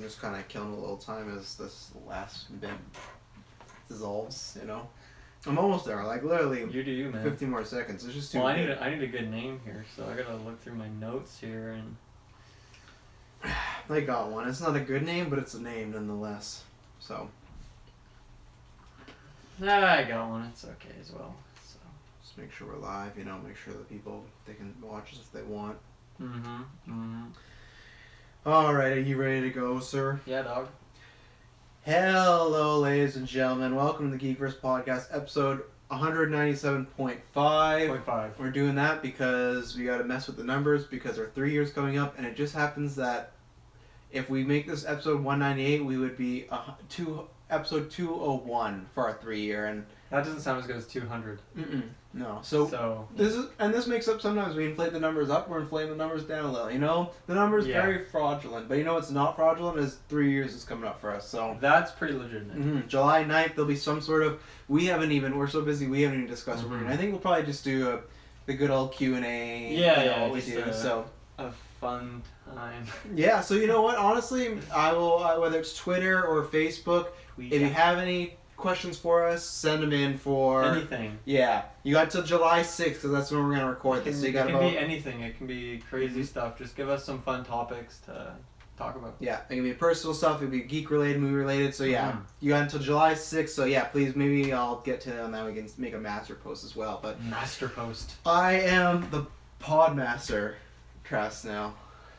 I'm just kind of killing a little time as this last bit dissolves, you know. I'm almost there, like literally You do you, man. 15 more seconds. It's just too Well, good. I need a good name here, so I gotta look through my notes here and... I got one. It's not a good name, but it's a name nonetheless. So. I got one. It's okay as well. So. Just make sure we're live, you know, make sure that people, they can watch us if they want. Alright, are you ready to go, sir? Yeah, dog. Hello, ladies and gentlemen. Welcome to the GeekVerse podcast, episode 197.5. We're doing that because we got to mess with the numbers because our 3 years coming up, and it just happens that if we make this episode 198, we would be episode 201 for our 3 year, and that doesn't sound as good as 200. No. So this makes up sometimes we inflate the numbers up, we're inflating the numbers down a little. You know, the number's very fraudulent, but you know what's not fraudulent is 3 years is coming up for us. So that's pretty legitimate. July 9th, there'll be some sort of. We're so busy we haven't even discussed what we're doing. I think we'll probably just do the good old Q&A. What we do. So a fun time. Yeah. So you know what? Honestly, I will whether it's Twitter or Facebook. If you have any questions for us, send them in for anything. Yeah, you got till July 6th because that's when we're gonna record this. So you got it can be anything. It can be crazy stuff. Just give us some fun topics to talk about. Yeah, it can be personal stuff. It can be geek related, movie related. So yeah, you got until July 6th. So yeah, please, maybe I'll get to it and then we can make a master post as well. But master post. I am the Podmaster, Trask now.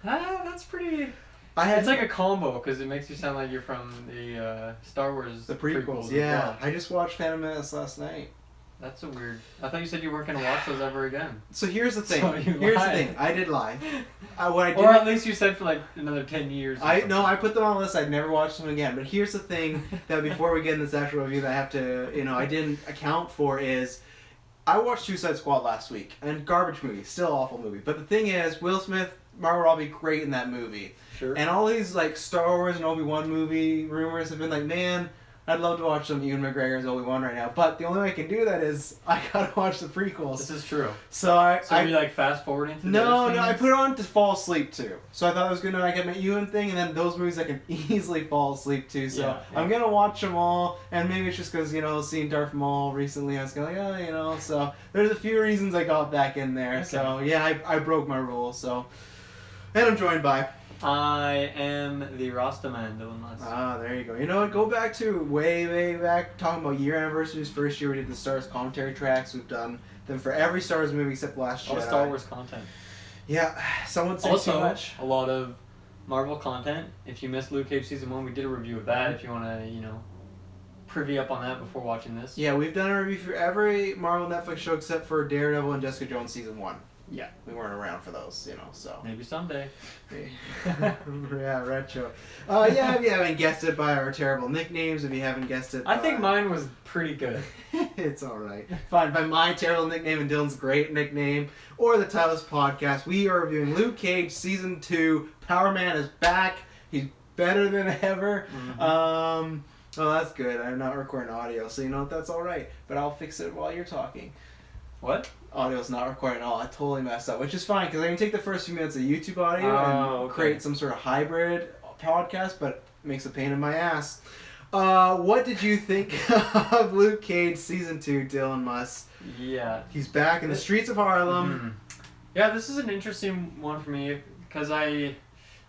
That's pretty. It's like a combo because it makes you sound like you're from the Star Wars. The prequels, yeah. Well. I just watched Phantom Menace last night. That's a weird. I thought you said you weren't gonna watch those ever again. So here's the thing. I did lie. Or at least you said for like another 10 years. I put them on the list. I'd never watch them again. But here's the thing that before we get into this actual review that I have to, I didn't account for is. I watched Suicide Squad last week, and garbage movie, still awful movie. But the thing is, Will Smith, Margot Robbie, great in that movie. Sure. And all these like Star Wars and Obi-Wan movie rumors have been like, man, I'd love to watch some Ewan McGregor's Obi-Wan right now. But the only way I can do that is I gotta watch the prequels. This is true. So are you like fast forwarding? No, I put it on to fall asleep too. So I thought I was gonna get my Ewan thing, and then those movies I can easily fall asleep to. So I'm gonna watch them all, and maybe it's just because seeing Darth Maul recently, I was kind of like, So there's a few reasons I got back in there. Okay. So yeah, I broke my rule. So, and I'm joined by. I am the Rastaman, Dylan Musk. Ah, there you go. You know what? Go back to way back, talking about year anniversaries. First year we did the Star Wars commentary tracks. We've done them for every Star Wars movie except Last Jedi. All Star Wars content. Yeah, someone said also, too much. A lot of Marvel content. If you missed Luke Cage Season 1, we did a review of that. If you want to, privy up on that before watching this. Yeah, we've done a review for every Marvel Netflix show except for Daredevil and Jessica Jones Season 1. Yeah. We weren't around for those, so. Maybe someday. Yeah, retro. Yeah, if you haven't guessed it by our terrible nicknames, if you haven't guessed it I think mine was pretty good. It's alright. Fine, by my terrible nickname and Dylan's great nickname, or the title of this podcast, we are reviewing Luke Cage Season 2. Power Man is back. He's better than ever. Oh, that's good. I'm not recording audio, so that's alright. But I'll fix it while you're talking. What? Audio's not recording at all. I totally messed up, which is fine because I can take the first few minutes of YouTube audio and create some sort of hybrid podcast, but it makes a pain in my ass. What did you think of Luke Cage Season 2, Dylan Musk? Yeah. He's back in the streets of Harlem. Yeah, this is an interesting one for me because I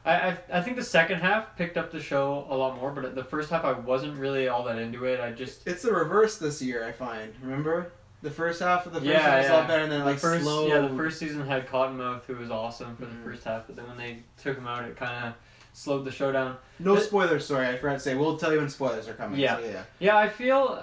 think the second half picked up the show a lot more, but the first half I wasn't really all that into it. It's the reverse this year, I find. Remember? The first half of the first season was a lot better, and then slow. Yeah, the first season had Cottonmouth, who was awesome for the first half, but then when they took him out, it kind of slowed the show down. No spoilers, sorry, I forgot to say. We'll tell you when spoilers are coming. Yeah, so yeah. I feel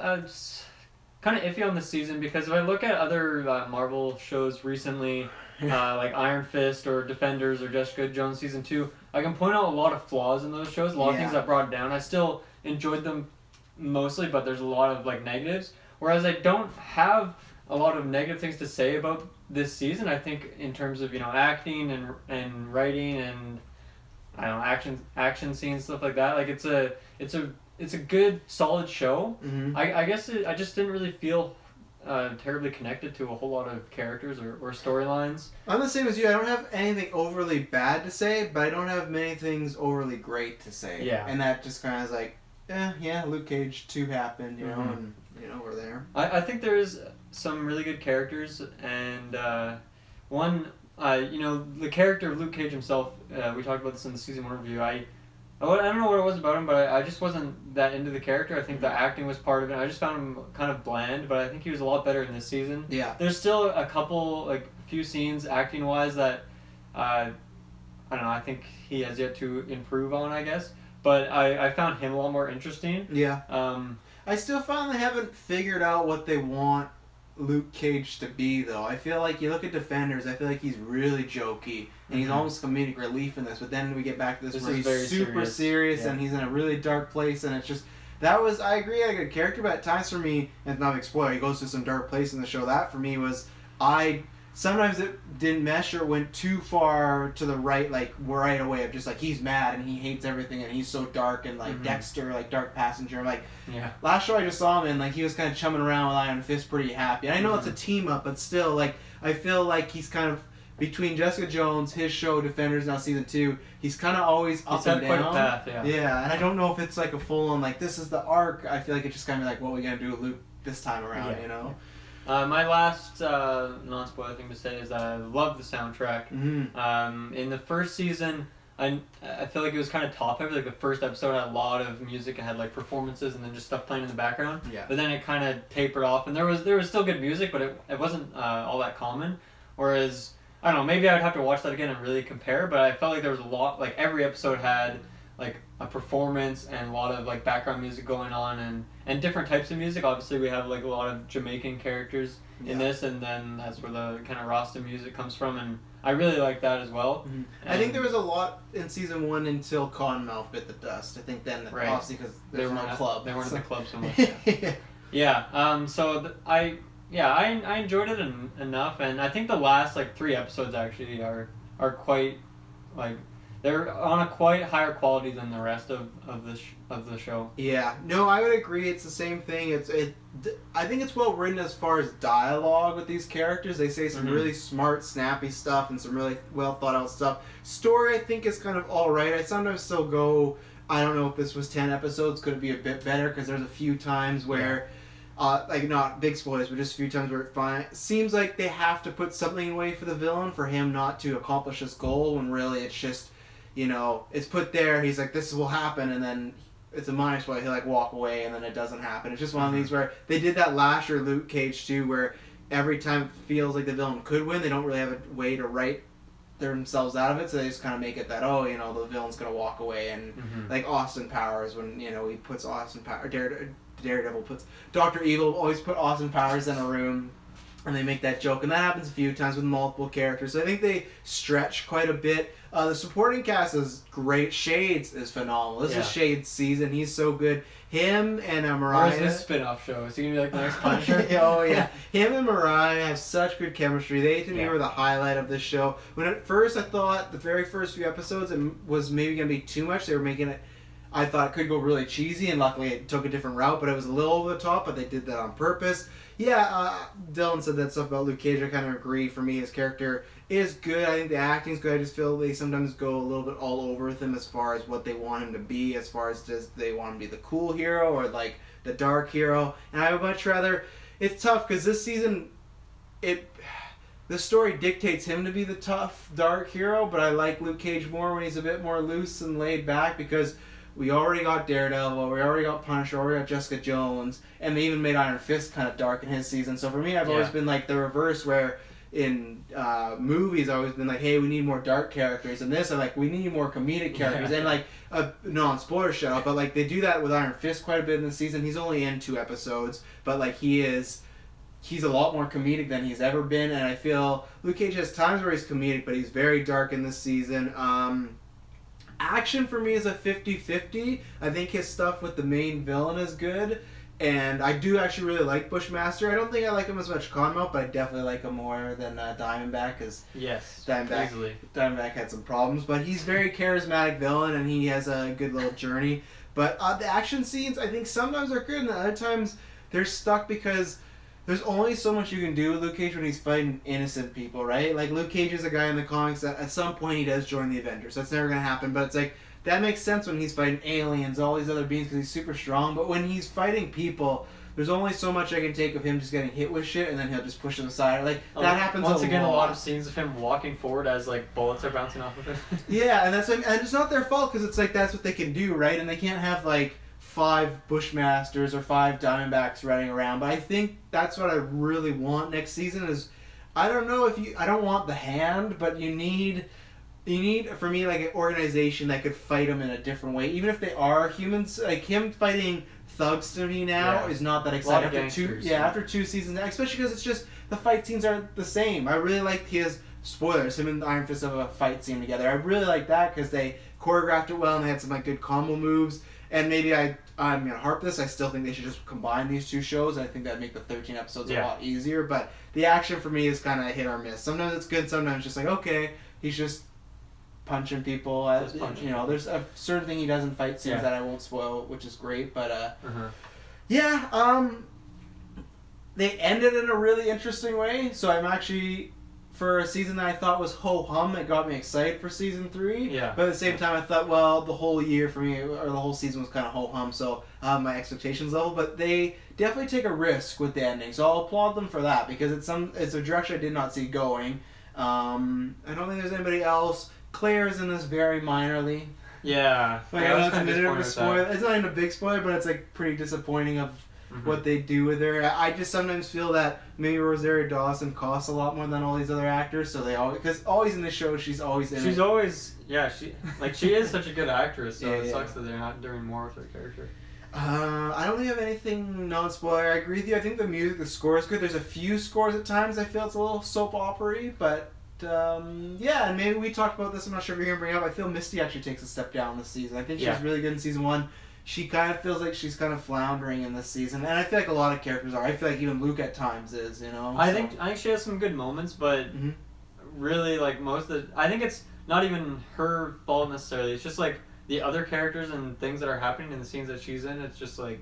kind of iffy on this season because if I look at other Marvel shows recently, like Iron Fist or Defenders or Jessica Jones Season 2, I can point out a lot of flaws in those shows, a lot of things that brought down. I still enjoyed them mostly, but there's a lot of negatives. Whereas I don't have a lot of negative things to say about this season. I think in terms of acting and writing and I don't know action scenes, stuff like that. Like it's a good solid show. I guess I just didn't really feel terribly connected to a whole lot of characters or storylines. I'm the same as you. I don't have anything overly bad to say, but I don't have many things overly great to say. Yeah. And that just kind of is like, yeah, Luke Cage 2 happened, you know, and, you know, we're there. I think there is some really good characters, and one, you know, the character of Luke Cage himself, we talked about this in the season 1 review, I don't know what it was about him, but I just wasn't that into the character. I think the acting was part of it. I just found him kind of bland, but I think he was a lot better in this season. Yeah. There's still a couple, like, few scenes acting-wise that, I don't know, I think he has yet to improve on, I guess. But I found him a lot more interesting. Yeah. I still find they haven't figured out what they want Luke Cage to be, though. I feel like you look at Defenders, I feel like he's really jokey, and he's almost comedic relief in this, but then we get back to this where he's super serious and he's in a really dark place, and it's just, I agree, like a character, but at times for me, and it's not a big spoiler, he goes to some dark place in the show, that for me was, sometimes it didn't mesh or went too far to the right, like right away of just like he's mad and he hates everything and he's so dark and like Dexter, like Dark Passenger. Like last show I just saw him in, like he was kind of chumming around with Iron Fist pretty happy. And I know it's a team up, but still, like I feel like he's kind of between Jessica Jones, his show Defenders now season 2. He's kind of always up and down. Quite a path, yeah, and I don't know if it's like a full on like this is the arc. I feel like it's just kind of like what we gonna do with Luke this time around, you know. My last non-spoiler thing to say is that I love the soundtrack. In the first season, I feel like it was kind of top heavy. Like the first episode had a lot of music. It had like performances and then just stuff playing in the background. Yeah. But then it kind of tapered off, and there was still good music, but it wasn't all that common. Whereas I don't know, maybe I would have to watch that again and really compare. But I felt like there was a lot. Like every episode had like a performance and a lot of like background music going on and different types of music. Obviously we have like a lot of Jamaican characters in this, and then that's where the kind of Rasta music comes from, and I really like that as well. I think there was a lot in season 1 until Cottonmouth bit the dust. I think then obviously because there's no club. They weren't at the club so much. I enjoyed it enough, and I think the last like 3 episodes actually are quite like they're on a quite higher quality than the rest of the show. Yeah, no, I would agree. It's the same thing. I think it's well written as far as dialogue with these characters. They say some really smart, snappy stuff and some really well thought out stuff. Story, I think, is kind of all right. I sometimes still go, I don't know if this was 10 episodes, could it be a bit better? Because there's a few times where, like not big spoilers, but just a few times where it seems like they have to put something in way for the villain for him not to accomplish his goal, when really it's just, you know, it's put there, he's like, this will happen, and then it's a minus point, he'll like walk away, and then it doesn't happen. It's just one of these where they did that last year Luke Cage too, where every time it feels like the villain could win, they don't really have a way to write themselves out of it, so they just kind of make it that, oh, you know, the villain's gonna walk away, and like Austin Powers, when, you know, he puts Austin Powers, Daredevil puts, Dr. Evil always put Austin Powers in a room, and they make that joke, and that happens a few times with multiple characters. So I think they stretch quite a bit. The supporting cast is great. Shades is phenomenal. This is Shades' season. He's so good. Him and Mariah. Where's this spin-off show? Is he gonna be like the next Punisher? Oh yeah. Him and Mariah have such good chemistry. They to me were the highlight of this show. When at first I thought the very first few episodes it was maybe gonna be too much. They were making it. I thought it could go really cheesy, and luckily it took a different route, but it was a little over the top, but they did that on purpose. Dylan said that stuff about Luke Cage. I kind of agree. For me, his character is good. I think the acting's good. I just feel they sometimes go a little bit all over with him as far as what they want him to be, as far as does they want him to be the cool hero or like the dark hero. And I would much rather... It's tough because this season, the story dictates him to be the tough, dark hero, but I like Luke Cage more when he's a bit more loose and laid back, because we already got Daredevil, we already got Punisher, we already got Jessica Jones, and they even made Iron Fist kind of dark in his season. So for me, I've always been like the reverse, where in movies I've always been like, hey, we need more dark characters. And this, I'm like, we need more comedic characters. And like, non-spoiler shout, but like they do that with Iron Fist quite a bit in the season. He's only in 2 episodes, but like he's a lot more comedic than he's ever been. And I feel Luke Cage has times where he's comedic, but he's very dark in this season. Action for me is a 50-50. I think his stuff with the main villain is good, and I do actually really like Bushmaster. I don't think I like him as much Conmount, but I definitely like him more than Diamondback, because Diamondback had some problems, but he's a very charismatic villain, and he has a good little journey. But the action scenes, I think sometimes are good, and other times they're stuck because there's only so much you can do with Luke Cage when he's fighting innocent people, right? Like, Luke Cage is a guy in the comics that at some point he does join the Avengers. That's never going to happen, but it's like, that makes sense when he's fighting aliens, all these other beings, because he's super strong. But when he's fighting people, there's only so much I can take of him just getting hit with shit, and then he'll just push them aside. Like, that happens once a again, lot. a lot of scenes of him walking forward as, like, bullets are bouncing off of him. Yeah, and that's like, and it's not their fault, because it's like, that's what they can do, right? And they can't have, like, 5 Bushmasters or 5 Diamondbacks running around. But I think that's what I really want next season is, I don't know if I don't want the Hand, but you need, for me, like, an organization that could fight them in a different way. Even if they are humans, like, him fighting thugs to me now is not that exciting. After 2 seasons, especially because it's just, the fight scenes are the same. I really like his, spoilers, him and Iron Fist have a fight scene together. I really like that, because they choreographed it well, and they had some, like, good combo moves. And maybe I'm going to harp this. I still think they should just combine these 2 shows. I think that'd make the 13 episodes a lot easier. But the action for me is kind of hit or miss. Sometimes it's good. Sometimes it's just like, okay, he's just punching people. You know, there's a certain thing he does in fight scenes that I won't spoil, which is great. But they ended in a really interesting way. So I'm actually, for a season that I thought was ho-hum, it got me excited for season 3. Yeah. But at the same time, I thought, well, the whole year for me, or the whole season was kind of ho-hum, so my expectations level. But they definitely take a risk with the ending, so I'll applaud them for that, because it's a direction I did not see going. I don't think there's anybody else. Claire is in this very minorly. Yeah. Like, I know it's a minute of a spoiler. It's not even a big spoiler, but it's like pretty disappointing of what they do with her. I just sometimes feel that maybe Rosario Dawson costs a lot more than all these other actors, so they always, because always in the show she's always in. She's always she is such a good actress, so it sucks that they're not doing more with her character. I don't really have anything non-spoiler. I agree with you. I think the score is good. There's a few scores at times I feel it's a little soap opera-y, but and maybe we talked about this. I'm not sure if you're gonna bring it up. I feel Misty actually takes a step down this season. I think she was really good in season 1. She kind of feels like she's kind of floundering in this season, and I feel like a lot of characters are. I feel like even Luke at times is, you know. I think she has some good moments, but really, like, I think it's not even her fault necessarily. It's just like the other characters and things that are happening in the scenes that she's in. It's just like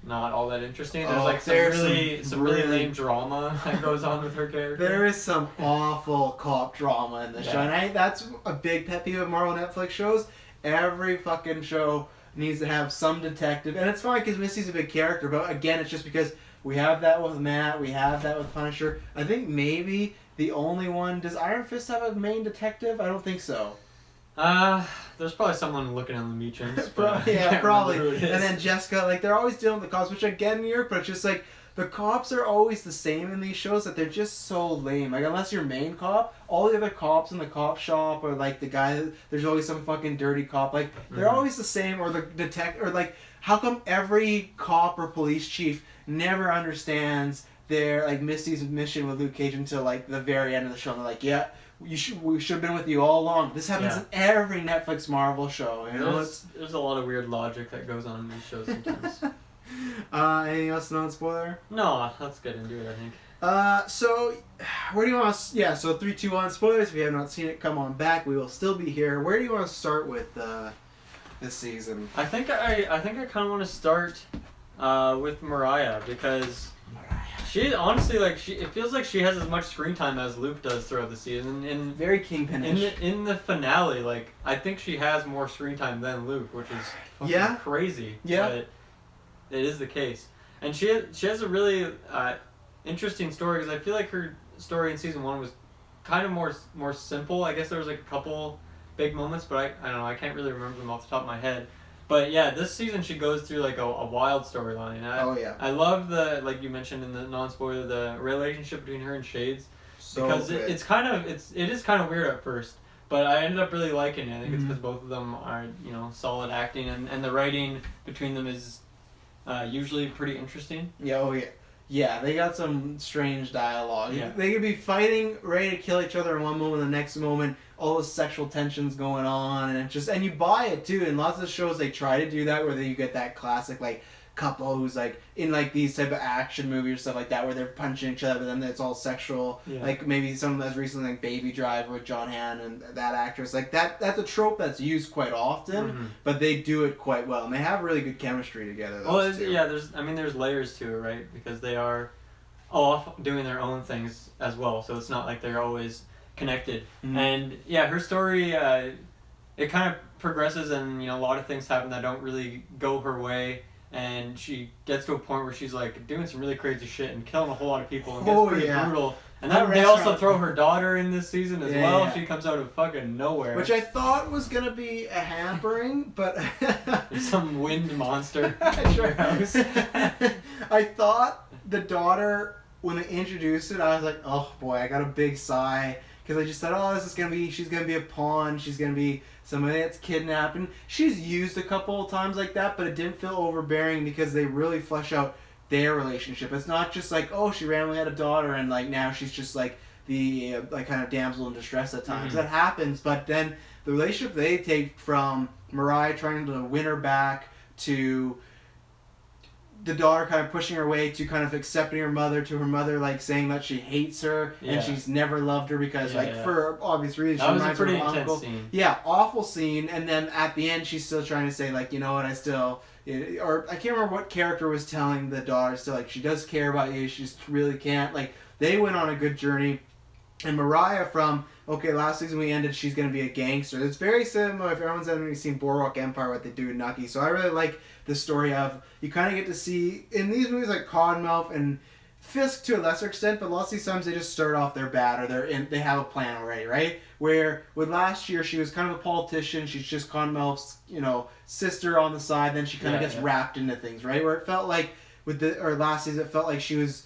not all that interesting. There's some really lame drama that goes on with her character. There is some awful cop drama in the show, and that's a big pet peeve of Marvel Netflix shows. Every fucking show needs to have some detective, and it's fine because Misty's a big character, but again, it's just because we have that with Matt, we have that with Punisher. I think maybe the only one, does Iron Fist have a main detective? I don't think so. There's probably someone looking on the Meachams. Probably. And then Jessica, like, they're always dealing with the cops, which I get in Europe, but it's just like, the cops are always the same in these shows, that they're just so lame. Like, unless you're main cop, all the other cops in the cop shop, or like the guy, there's always some fucking dirty cop. Like, they're always the same, or the detective, or like, how come every cop or police chief never understands their, like, Misty's mission with Luke Cage until, like, the very end of the show? And they're like, yeah, we should have been with you all along. This happens in every Netflix Marvel show. You know? There's a lot of weird logic that goes on in these shows sometimes. Anything else non-spoiler? No, let's get into it, I think. So, where do you want to... Yeah, so 3, 2, 1, spoilers. If you have not seen it, come on back. We will still be here. Where do you want to start with this season? I think I kind of want to start with Mariah, because she honestly, like, it feels like she has as much screen time as Luke does throughout the season. And very Kingpin-ish. In the finale, like, I think she has more screen time than Luke, which is fucking crazy. Yeah. But it is the case, and she has a really interesting story, because I feel like her story in season 1 was kind of more simple. I guess there was like a couple big moments, but I don't know. I can't really remember them off the top of my head. But yeah, this season she goes through like a wild storyline. I love like you mentioned in the non-spoiler, the relationship between her and Shades, because it is kind of weird at first. But I ended up really liking it. I think it's because both of them are, you know, solid acting, and the writing between them is usually pretty interesting. Yeah, they got some strange dialogue. Yeah. They could be fighting, ready to kill each other in one moment, the next moment, all the sexual tensions going on, and you buy it too. In lots of shows, they try to do that, where you get that classic, like, couple who's like in like these type of action movies or stuff like that, where they're punching each other, but then it's all sexual. Like maybe some as recently like Baby Driver with John Hamm and that actress. Like that's a trope that's used quite often, but they do it quite well, and they have really good chemistry together. Well, there's layers to it, right? Because they are off doing their own things as well. So it's not like they're always connected. Mm-hmm. And yeah, her story, it kind of progresses, and a lot of things happen that don't really go her way. And she gets to a point where she's like doing some really crazy shit and killing a whole lot of people and gets pretty brutal. And then they also throw her daughter in this season as well. Yeah. She comes out of fucking nowhere. Which I thought was going to be a hampering, but... some wind monster. Sure. I thought the daughter, when they introduced it, I was like, oh boy, I got a big sigh. Because I just thought, oh, she's going to be a pawn. She's going to be somebody that's kidnapped. And she's used a couple of times like that, but it didn't feel overbearing because they really flesh out their relationship. It's not just like, oh, she randomly had a daughter and like now she's just like the like kind of damsel in distress at times. Mm-hmm. That happens, but then the relationship they take from Mariah trying to win her back to the daughter kind of pushing her away to kind of accepting her mother to her mother like saying that she hates her and she's never loved her because for obvious reasons that she was a reminds pretty her of intense uncle. Scene. Yeah, awful scene. And then at the end she's still trying to say like, you know what, I still, or I can't remember what character was telling the daughter still like she does care about you, she just really can't, like they went on a good journey. And Mariah from last season we ended she's going to be a gangster. It's very similar if everyone's ever seen Boardwalk Empire what they do with Nucky. So I really like the story of you kind of get to see in these movies like Cottonmouth and Fisk to a lesser extent, but lots of these times they just start off they're bad or they have a plan already, right? Where with last year she was kind of a politician, she's just Cottonmouth's sister on the side, then she kind of gets wrapped into things, right? Where it felt like last season it felt like she was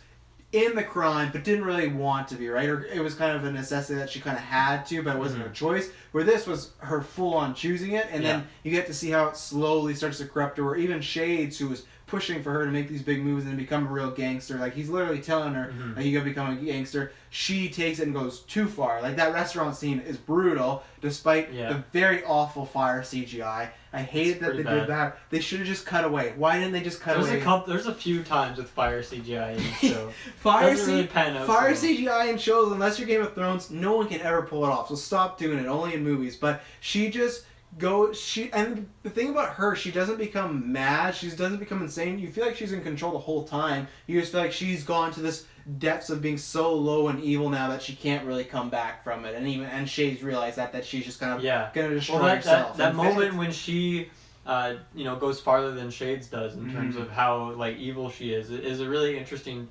in the crime but didn't really want to be, right? Or it was kind of a necessity that she kind of had to, but it wasn't her choice. Where this was her full-on choosing it, and then you get to see how it slowly starts to corrupt her, or even Shades, who was pushing for her to make these big moves and become a real gangster. Like, he's literally telling her, like, you gotta become a gangster. She takes it and goes too far. Like, that restaurant scene is brutal, despite the very awful fire CGI. I hated that they did that. They should have just cut away. Why didn't they just cut away? There's a few times with fire CGI in the show. Fire CGI in shows, unless you're Game of Thrones, no one can ever pull it off. So stop doing it, only in movies. But she just... and the thing about her, she doesn't become mad, she doesn't become insane. You feel like she's in control the whole time. You just feel like she's gone to this depths of being so low and evil now that she can't really come back from it. And Shay's realized that she's just kind of gonna destroy herself. That moment when she goes farther than Shades does in terms of how like evil she is a really interesting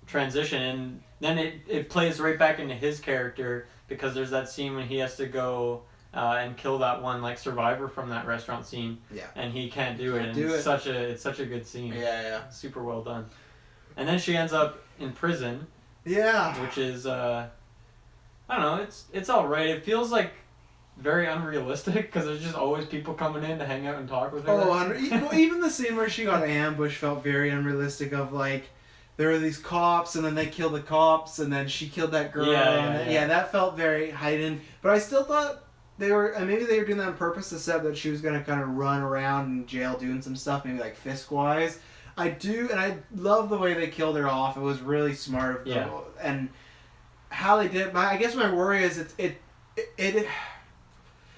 transition. And then it plays right back into his character, because there's that scene when he has to go and kill that one like survivor from that restaurant scene, and he can't do it. It's such a good scene. Super well done. And then she ends up in prison. Which is I don't know. It's all right. It feels like very unrealistic because there's just always people coming in to hang out and talk with her. Even the scene where she got ambushed felt very unrealistic. Of like, there were these cops, and then they killed the cops, and then she killed that girl. That felt very heightened. But I still thought they were, and maybe they were doing that on purpose to set up that she was going to kind of run around in jail doing some stuff, maybe like Fisk-wise. I love the way they killed her off. It was really smart of them, and how they did. I guess my worry is it is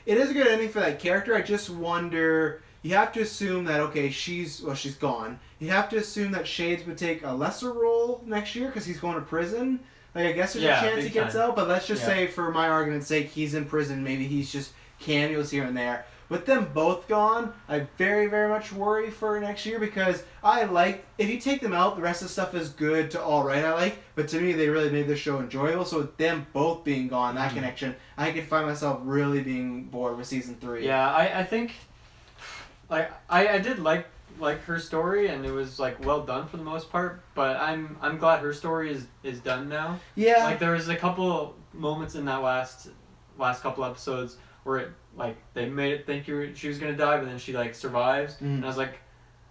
a good ending for that character. I just wonder. You have to assume that she's gone. You have to assume that Shades would take a lesser role next year because he's going to prison. Like, I guess there's a chance he gets out, but let's just say, for my argument's sake, he's in prison. Maybe he's just cameos here and there. With them both gone, I very, very much worry for next year, because if you take them out, the rest of the stuff is good to alright, but to me, they really made the show enjoyable. So with them both being gone, that connection, I could find myself really being bored with season 3. Yeah, I think, like, I did like her story, and it was like well done for the most part, but I'm glad her story is done now. Yeah. Like, there was a couple moments in that last couple episodes where it, like, they made it think she was gonna die, but then she like survives, and I was like,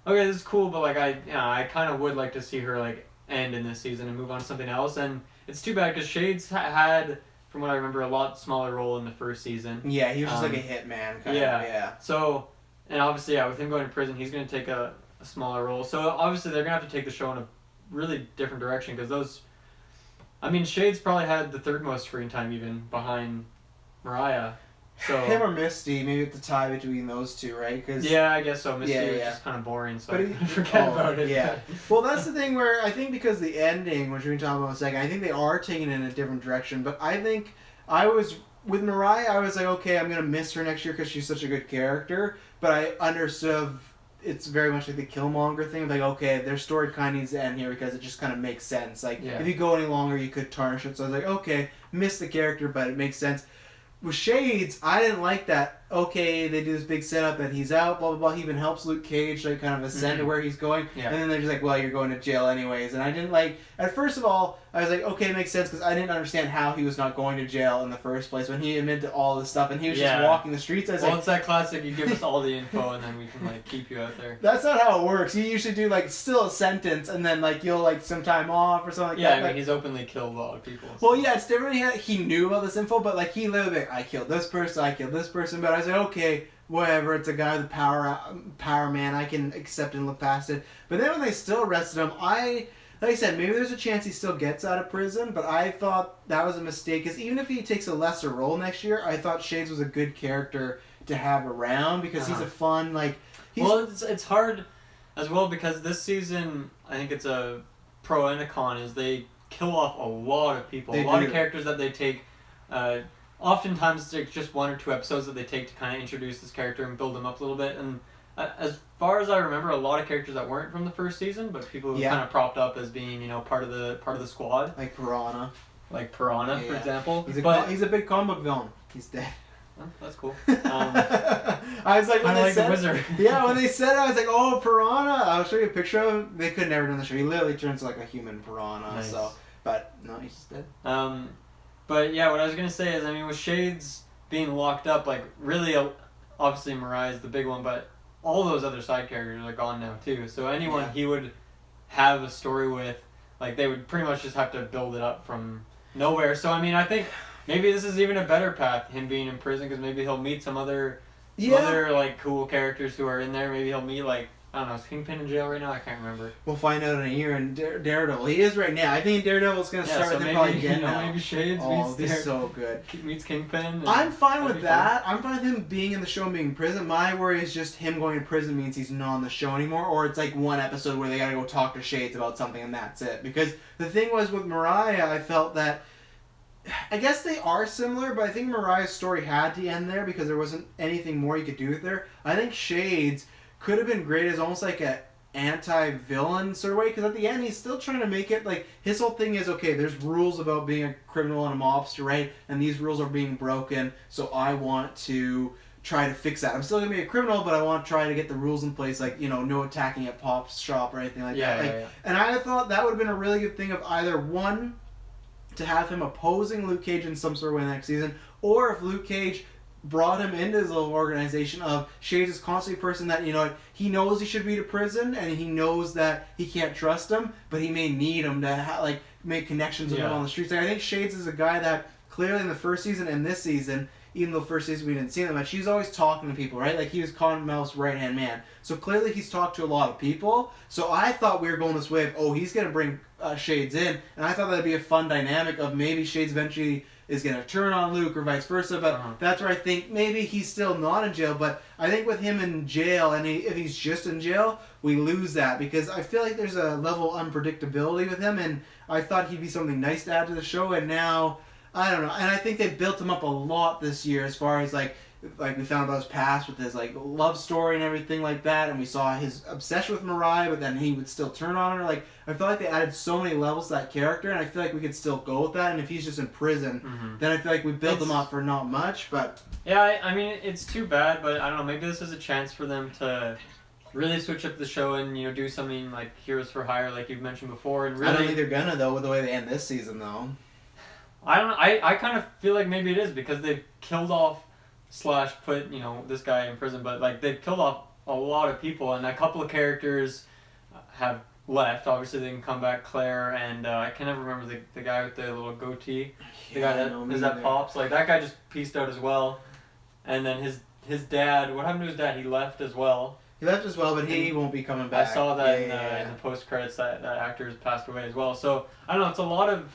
okay, this is cool, but like I kind of would like to see her like end in this season and move on to something else. And it's too bad because Shades had, from what I remember, a lot smaller role in the first season. Yeah, he was just like a hitman kind of. Yeah. So, and obviously, with him going to prison, he's gonna take a smaller role. So obviously, they're gonna have to take the show in a really different direction, because Shades probably had the third most screen time, even behind Mariah. So him or Misty, maybe at the tie between those two, right? Cause, yeah, I guess so. Misty was yeah. just kind of boring, so But I forget about it. Yeah. Well, that's the thing where I think because the ending, which we can talk about in a second, I think they are taking it in a different direction. But I think with Mariah, I was like, okay, I'm gonna miss her next year because she's such a good character. But I understood it's very much like the Killmonger thing. Like, okay, their story kind of needs to end here because it just kind of makes sense. Like, if you go any longer, you could tarnish it. So I was like, okay, miss the character, but it makes sense. With Shades, I didn't like that. Okay, they do this big setup that he's out, blah, blah, blah. He even helps Luke Cage, like, kind of ascend to where he's going. Yeah. And then they're just like, well, you're going to jail anyways. And I didn't like... At first of all, I was like, okay, it makes sense, because I didn't understand how he was not going to jail in the first place when he admitted to all this stuff, and he was just walking the streets. I was it's that classic, you give us all the info, and then we can, like, keep you out there. That's not how it works. You usually do, like, still a sentence, and then, like, you'll, like, some time off or something like that. Yeah, I mean, he's openly killed a lot of people. So. Well, yeah, it's different. He knew about this info, but, like, he literally, like, I killed this person, but I was like, okay, whatever, it's a guy with power man, I can accept and look past it. But then when they still arrested him, like I said, maybe there's a chance he still gets out of prison, but I thought that was a mistake, because even if he takes a lesser role next year, I thought Shades was a good character to have around, because he's a fun, like... Well, it's hard as well, because this season, I think it's a pro and a con, is they kill off a lot of people. A lot of characters that they take... oftentimes it's just 1 or 2 episodes that they take to kind of introduce this character and build him up a little bit. And as far as I remember, a lot of characters that weren't from the first season, but people who kind of propped up as being, you know, part of the squad. Like Piranha. For example. He's a big comic book villain. He's dead. Oh, that's cool. I was like, when they said, the wizard. Yeah, when they said it, I was like, oh, Piranha. I'll show you a picture of him. They could never done the show. He literally turns like a human piranha. Nice. So, but no, he's just dead. But yeah, what I was gonna say is, I mean, with Shades being locked up, like really, obviously Mariah's the big one, but all those other side characters are gone now too. So anyone he would have a story with, like, they would pretty much just have to build it up from nowhere. So I mean, I think maybe this is even a better path, him being in prison, because maybe he'll meet some other like cool characters who are in there. Maybe he'll meet, like, I don't know, is Kingpin in jail right now? I can't remember. We'll find out in a year in Daredevil. He is right now. I think Daredevil's going to start with him probably again now. Maybe Shades meets so good. Meets Kingpin. I'm fine with that. I'm fine with him being in the show and being in prison. My worry is just him going to prison means he's not on the show anymore, or it's like one episode where they got to go talk to Shades about something and that's it. Because the thing was with Mariah, I felt that I guess they are similar, but I think Mariah's story had to end there because there wasn't anything more you could do with her. I think Shades could have been great as almost like a anti-villain sort of way, because at the end he's still trying to make it like his whole thing is, okay, there's rules about being a criminal and a mobster, right? And these rules are being broken, so I want to try to fix that. I'm still gonna be a criminal, but I want to try to get the rules in place, like, you know, no attacking at Pop's shop or anything like that. Like, and I thought that would have been a really good thing of either one, to have him opposing Luke Cage in some sort of way next season, or if Luke Cage brought him into his little organization of Shades is constantly a person that, you know, he knows he should be to prison and he knows that he can't trust him, but he may need him to like make connections with him on the streets. Like, I think Shades is a guy that clearly in the first season and this season, even though first season we didn't see him much, he's always talking to people, right? Like, he was Cottonmouth's right-hand man. So clearly he's talked to a lot of people. So I thought we were going this way of, oh, he's going to bring Shades in. And I thought that would be a fun dynamic of maybe Shades eventually is going to turn on Luke or vice versa. But that's where I think maybe he's still not in jail. But I think with him in jail, and if he's just in jail, we lose that. Because I feel like there's a level of unpredictability with him. And I thought he'd be something nice to add to the show. And now, I don't know. And I think they built him up a lot this year as far as like we found about his past with his like love story and everything like that, and we saw his obsession with Mariah, but then he would still turn on her. Like, I feel like they added so many levels to that character, and I feel like we could still go with that. And if he's just in prison, then I feel like we built him up for not much. But yeah, I mean, it's too bad, but I don't know. Maybe this is a chance for them to really switch up the show and, you know, do something like Heroes for Hire, like you've mentioned before. And really, I don't think they're gonna, though, with the way they end this season, though. I don't know. I kind of feel like maybe it is because they've killed off / put, you know, this guy in prison, but like they've killed off a lot of people, and a couple of characters have left. Obviously they can come back, Claire, and I can never remember the guy with the little goatee, the guy that Pops, like that guy just pieced out as well. And then his dad, what happened to his dad? He left as well. He left as well, but he won't be coming back. I saw that in the post credits that actor has passed away as well. So I don't know, it's a lot of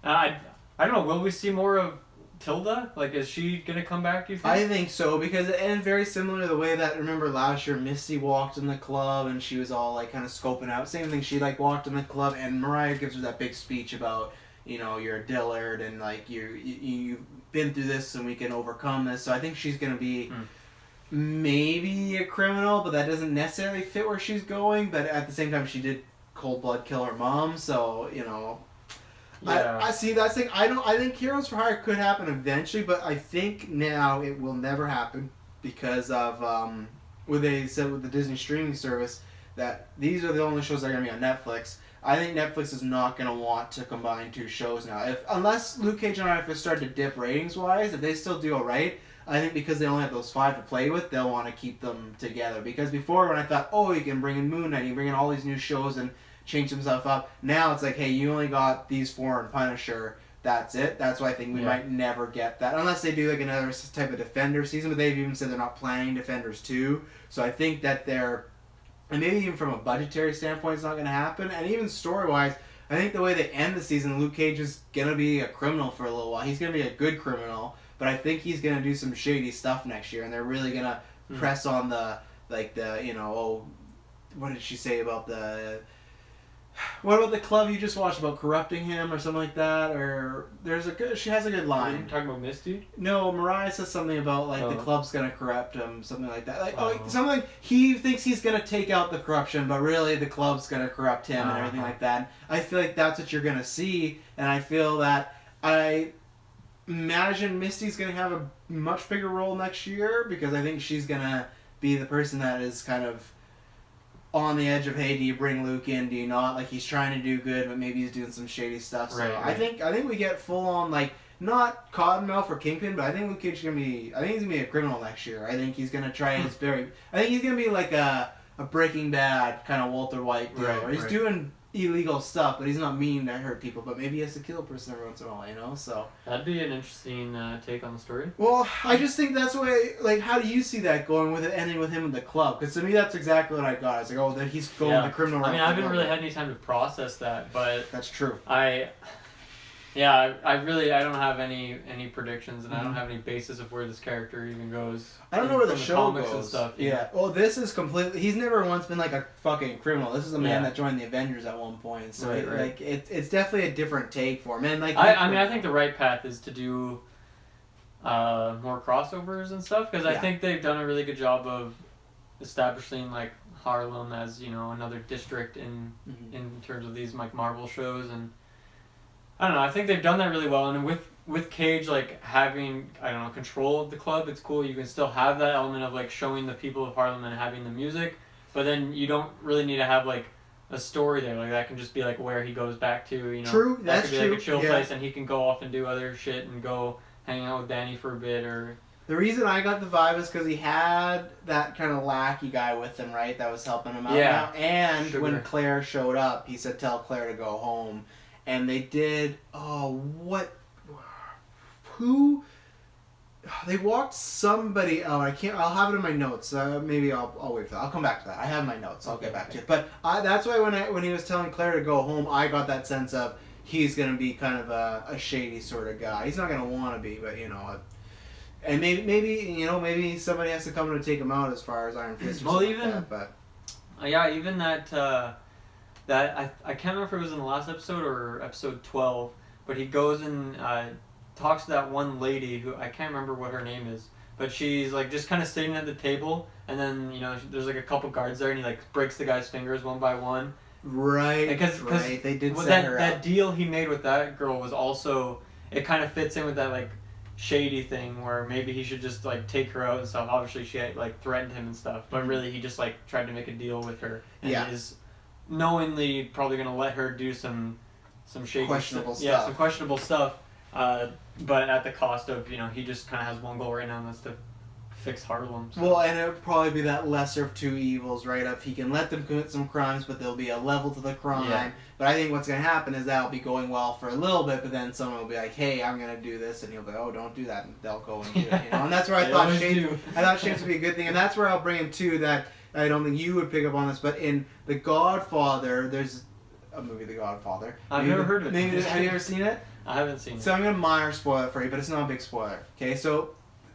I don't know, will we see more of Tilda? Like, is she gonna come back, do you think? I think so, because and very similar to the way that, remember last year Misty walked in the club and she was all like kind of scoping out. Same thing, she like walked in the club and Mariah gives her that big speech about, you know, you're a Dillard and like you've been through this and we can overcome this. So I think she's gonna be maybe a criminal, but that doesn't necessarily fit where she's going. But at the same time, she did cold blood kill her mom, so you know. Yeah. I see that thing. I think Heroes for Hire could happen eventually, but I think now it will never happen because of what they said with the Disney streaming service that these are the only shows that are gonna be on Netflix. I think Netflix is not gonna want to combine two shows now. Unless Luke Cage and Iron Fist start to dip ratings wise, if they still do alright, I think because they only have those 5 to play with, they'll want to keep them together. Because before, when I thought, oh, you can bring in Moon Knight, you can bring in all these new shows and change themselves up. Now it's like, hey, you only got these 4 and Punisher. That's it. That's why I think we might never get that. Unless they do like another type of Defender season. But they've even said they're not planning Defenders 2. So I think that they're... And maybe even from a budgetary standpoint, it's not going to happen. And even story-wise, I think the way they end the season, Luke Cage is going to be a criminal for a little while. He's going to be a good criminal. But I think he's going to do some shady stuff next year. And they're really going to press on the, like the, you know, oh, what did she say about the... What about the club you just watched about corrupting him or something like that? Or there's a good, she has a good line. Are you talking about Misty? No, Mariah says something about like the club's gonna corrupt him, something like that. Like something like he thinks he's gonna take out the corruption, but really the club's gonna corrupt him and everything like that. I feel like that's what you're gonna see, and I feel that I imagine Misty's gonna have a much bigger role next year because I think she's gonna be the person that is kind of on the edge of, hey, do you bring Luke in? Do you not? Like, he's trying to do good, but maybe he's doing some shady stuff. So right. I think we get full on, like, not Cottonmouth or Kingpin, but I think Luke Cage is gonna be. I think he's gonna be a criminal next year. I think he's gonna try his very. I think he's gonna be like a Breaking Bad kind of Walter White deal, where he's doing illegal stuff, but he's not mean to hurt people. But maybe he has to kill a person every once in a while, you know. So that'd be an interesting take on the story. Well, I just think that's the way. Like, how do you see that going with it ending with him in the club? Because to me, that's exactly what I got. I was like, oh, that he's going the criminal route. I mean, I haven't really had any time to process that, but that's true. I really don't have any predictions, and I don't have any basis of where this character even goes. I don't know where the show goes. And stuff, yeah. Well, this is completely. He's never once been like a fucking criminal. This is a man that joined the Avengers at one point. So like it's definitely a different take for him. And like I think the right path is to do more crossovers and stuff because I think they've done a really good job of establishing like Harlem as, you know, another district in terms of these like Marvel shows, and I don't know, I think they've done that really well. And with Cage like having, I don't know, control of the club, it's cool. You can still have that element of like showing the people of Harlem and having the music, but then you don't really need to have like a story there. Like that can just be like where he goes back to, you know. True, that that's could be true. Like a chill place, and he can go off and do other shit and go hang out with Danny for a bit. Or the reason I got the vibe is because he had that kind of lackey guy with him, right? That was helping him out. Yeah. Now. And when Claire showed up, he said, "Tell Claire to go home." And they did. Who? They walked somebody out. I can't. I'll have it in my notes. Maybe I'll wait for that. I'll come back to that. I have my notes. I'll get back to it. But that's why when he was telling Claire to go home, I got that sense of he's gonna be kind of a shady sort of guy. He's not gonna want to be, but you know. And maybe somebody has to come in to take him out as far as Iron Fist. Or even like that, but even that I can't remember if it was in the last episode or episode 12, but he goes and talks to that one lady who I can't remember what her name is, but she's like just kind of sitting at the table, and then, you know, there's like a couple guards there, and he like breaks the guy's fingers one by one. Right. Because they did set her up. That deal he made with that girl was also, it kind of fits in with that like shady thing where maybe he should just like take her out and stuff. Obviously she had like threatened him and stuff, but really he just like tried to make a deal with her, and is knowingly probably gonna let her do some shady questionable stuff. Yeah, some questionable stuff. But at the cost of, you know, he just kind of has one goal right now, and that's to fix Harlem. So. Well, and it would probably be that lesser of two evils, right? If he can let them commit some crimes, but there'll be a level to the crime. Yeah. But I think what's going to happen is that'll be going well for a little bit, but then someone will be like, hey, I'm going to do this, and he'll be like, oh, don't do that, and they'll go and do it, you know? And that's where I thought Shades would be a good thing, and that's where I'll bring in, too, that I don't think you would pick up on this, but in The Godfather, there's a movie, The Godfather. I've never heard of it. Have you ever seen it? I haven't seen it. So I'm gonna minor spoil it for you, but it's not a big spoiler. Okay, so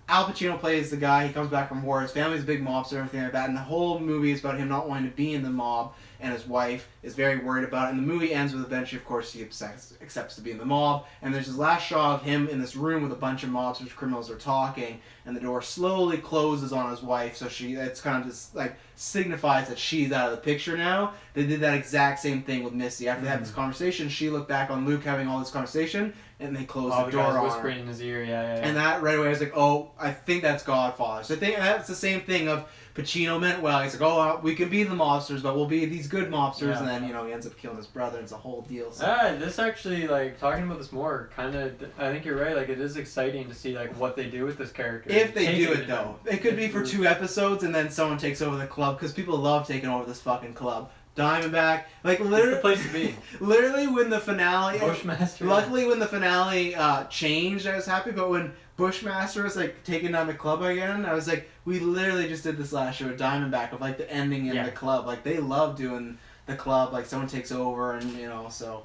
Al Pacino plays the guy. He comes back from war. His family's a big mobster and everything like that. And the whole movie is about him not wanting to be in the mob. And his wife is very worried about it. And the movie ends with eventually, of course, he accepts to be in the mob. And there's this last shot of him in this room with a bunch of mobsters, criminals are talking. And the door slowly closes on his wife. So it's kind of just like signifies that she's out of the picture now. They did that exact same thing with Missy. After they had this conversation, she looked back on Luke having all this conversation. And they closed the door on whispering in his ear, yeah. And that right away I was like, oh, I think that's Godfather. So I think that's the same thing of Pacino meant well. He's like, oh, we can be the mobsters, but we'll be these good mobsters. Yeah. And then, he ends up killing his brother. It's a whole deal. So. This actually, like, talking about this more, kind of, I think you're right. Like, it is exciting to see, like, what they do with this character. If they do it, though. It could be for 2 episodes and then someone takes over the club, because people love taking over this fucking club. Diamondback, like literally, it's the place to be. Literally, when the finale, Bushmaster. Luckily, when the finale changed, I was happy. But when Bushmaster was like taking down the club again, I was like, we literally just did this last year with Diamondback of like the ending in the club. Like they love doing the club. Like someone takes over, and so.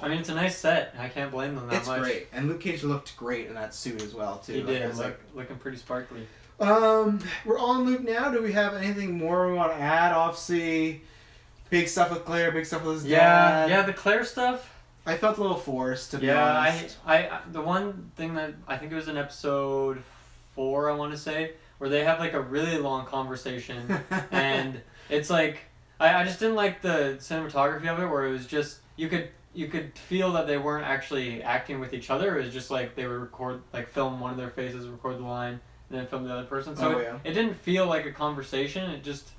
I mean, it's a nice set. I can't blame them that much. It's great, and Luke Cage looked great in that suit as well too. He did, looking pretty sparkly. We're on Luke now. Do we have anything more we want to add? Obviously. Big stuff with Claire, big stuff with his dad. Yeah, the Claire stuff. I felt a little forced, to be honest. I the one thing that I think it was in episode 4, I want to say, where they have like a really long conversation, and it's like I just didn't like the cinematography of it, where it was just you could feel that they weren't actually acting with each other. It was just like they would film one of their faces, record the line, and then film the other person. So it didn't feel like a conversation. It just.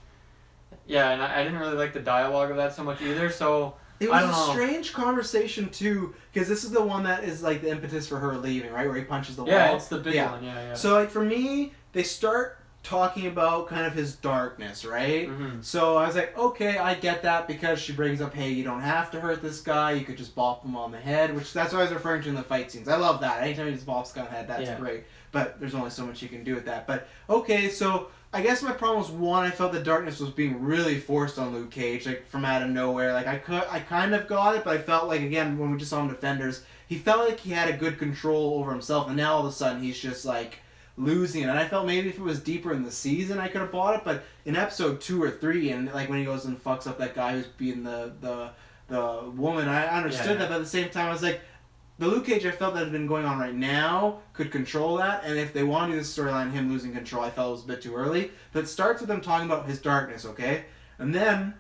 Yeah, and I didn't really like the dialogue of that so much either, so... It was a strange conversation, too, because this is the one that is, like, the impetus for her leaving, right? Where he punches the wall. Yeah, it's the big one, yeah. So, like, for me, they start talking about kind of his darkness, right? Mm-hmm. So I was like, okay, I get that, because she brings up, hey, you don't have to hurt this guy, you could just bop him on the head, which that's what I was referring to in the fight scenes. I love that. Anytime he just bops the guy on the head, that's great. But there's only so much you can do with that. But, okay, so... I guess my problem was, one, I felt the darkness was being really forced on Luke Cage, like, from out of nowhere. Like, I kind of got it, but I felt like, again, when we just saw him Defenders, he felt like he had a good control over himself, and now all of a sudden he's just, like, losing it. And I felt maybe if it was deeper in the season, I could have bought it, but in episode 2 or 3, and, like, when he goes and fucks up that guy who's being the woman, I understood that, but at the same time, I was like, the Luke Cage I felt that had been going on right now could control that, and if they want to do this storyline, him losing control, I felt it was a bit too early. But it starts with them talking about his darkness, okay? And then